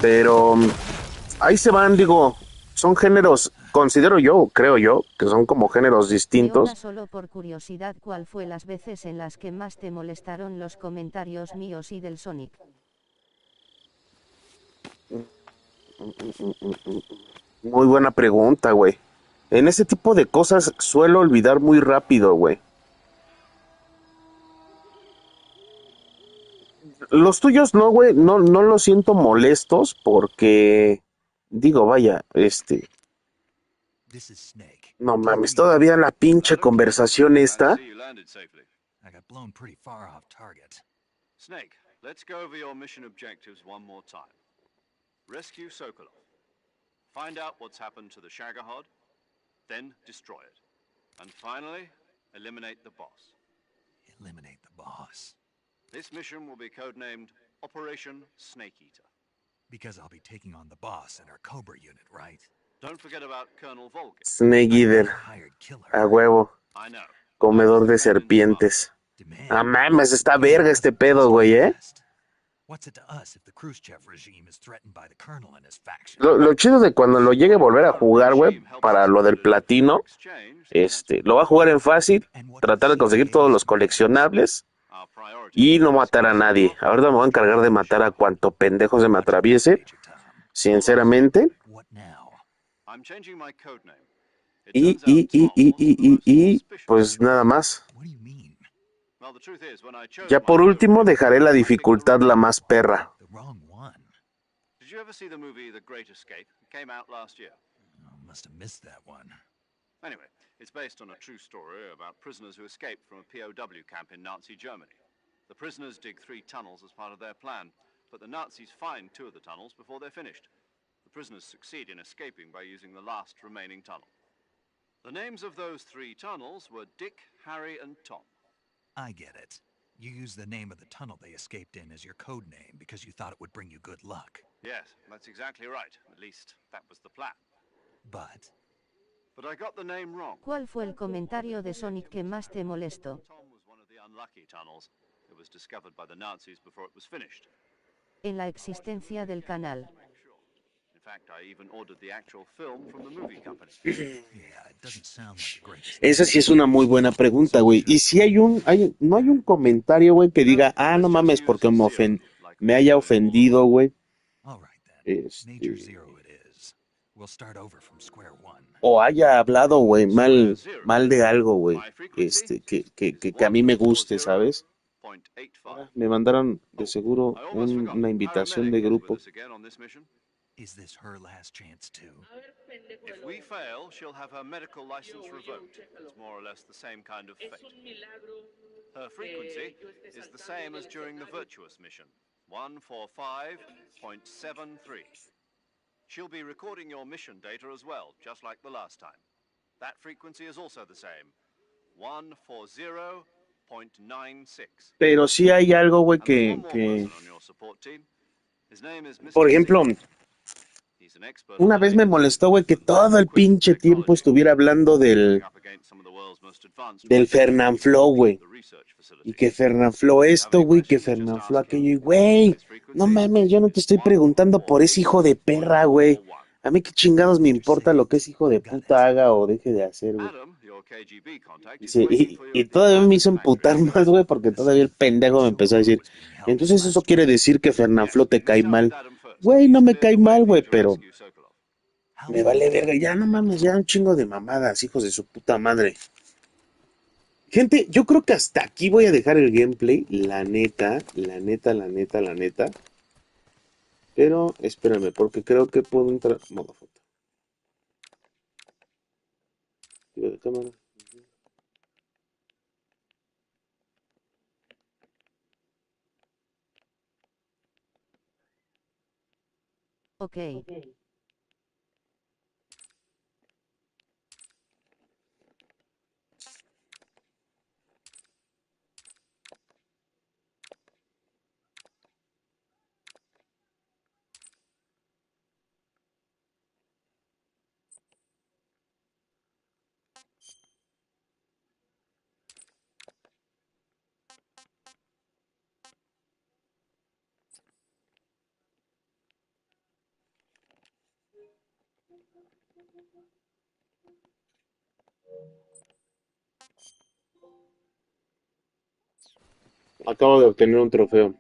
Pero ahí se van, digo, son géneros, considero yo, creo yo, que son como géneros Y distintos. ahora solo por curiosidad, ¿cuál fue las veces en las que más te molestaron los comentarios míos y del Sonic? Muy buena pregunta, güey. En ese tipo de cosas suelo olvidar muy rápido, güey. Los tuyos no, güey, no los siento molestos porque, digo, vaya, This is Snake. no mames, todavía la pinche conversación esta. You landed safely. I got blown pretty far off target. Snake, let's go over your mission objectives one more time. Rescue Sokolov. Find out what's happened to the Shagohod, then destroy it. And finally, eliminate the boss. Eliminate the boss. This mission will be codenamed Operation Snake Eater. Because I'll be taking on the boss and our Cobra unit, right? Don't forget about Colonel Volgin. Snake Eater, a huevo, I know. comedor de serpientes. Ah, mames, está verga este pedo, güey, What's it to us if the Khrushchev regime is threatened by the colonel and his faction? Lo chido de cuando lo llegue a volver a jugar, güey, para lo del platino, lo va a jugar en fácil, tratar de conseguir todos los coleccionables y no matar a nadie. Ahorita me voy a encargar de matar a cuanto pendejo se me atraviese, sinceramente. I'm changing my codename. Y pues nada más. Well, the truth is, when I chose Ya por último dejaré la dificultad la más perra. Did you ever see the movie The Great Escape? It came out last year. Must have missed that one. Anyway, it's based on a true story about prisoners who escaped from a POW camp in Nazi Germany. The prisoners dig 3 tunnels as part of their plan, but the Nazis find 2 of the tunnels before they're finished. The prisoners succeed in escaping by using the last remaining tunnel. The names of those 3 tunnels were Dick, Harry, and Tom. I get it. You used the name of the tunnel they escaped in as your code name because you thought it would bring you good luck. Yes, that's exactly right. At least, that was the plan. But I got the name wrong. ¿Cuál fue el comentario de Sonic que más te molestó? Tom was one of the unlucky tunnels. It was discovered by the Nazis before it was finished. En la existencia del canal. In fact, I even ordered the actual film from the movie company. yeah, it doesn't sound like the greatest. Esa sí es una muy buena pregunta, güey. Y si no hay un comentario, güey, que diga, ah, no mames, porque me haya ofendido, güey. Major Zero it is. We'll start over from square one. O haya hablado, güey, mal de algo, güey. Que a mí me guste, ¿sabes? Me mandaron de seguro una invitación de grupo. Is this her last chance too? If we fail, she'll have her medical license revoked. It's more or less the same kind of fate. Her frequency is the same as during the Virtuous mission, 145.73. She'll be recording your mission data as well, just like the last time. That frequency is also the same, 140.96. Pero sí hay algo, güey, que... Por ejemplo, una vez me molestó, güey, que todo el pinche tiempo estuviera hablando del Fernanfloo, güey. Y que Fernanfloo esto, güey, que Fernanfloo aquello. Y, güey, no mames, yo no te estoy preguntando por ese hijo de perra, güey. A mí qué chingados me importa lo que ese hijo de puta haga o deje de hacer, güey. Y todavía me hizo emputar más, güey, porque todavía el pendejo me empezó a decir, entonces eso quiere decir que Fernanfloo te cae mal. Güey, no me cae mal, güey, pero me vale verga. Ya no mames, ya un chingo de mamadas, hijos de su puta madre. Gente, yo creo que hasta aquí voy a dejar el gameplay, la neta. Pero espérame, porque creo que puedo entrar. Modo foto. Tiro de cámara. Ok. Acabo de obtener un trofeo.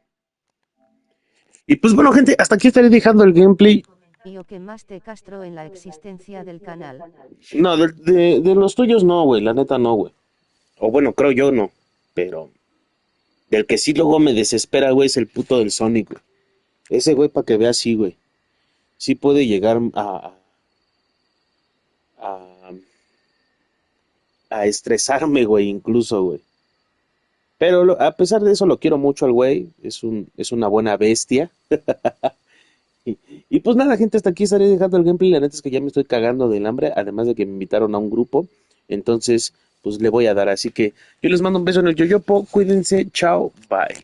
Y pues bueno, gente, hasta aquí estaré dejando el gameplay. ¿Y o que más te castró en la existencia del canal? No, de los tuyos no, güey, la neta no, güey. O bueno, creo yo no, pero del que sí luego me desespera, güey, es el puto del Sonic, güey. Ese güey, para que veas, sí, güey. Sí puede llegar a, a estresarme, güey, incluso, güey. Pero a pesar de eso lo quiero mucho al güey, es una buena bestia. Y, y pues nada, gente, hasta aquí estaré dejando el gameplay. La neta es que ya me estoy cagando del hambre, además de que me invitaron a un grupo. Entonces, pues le voy a dar. Así que yo les mando un beso en el yoyopo. Cuídense, chao, bye.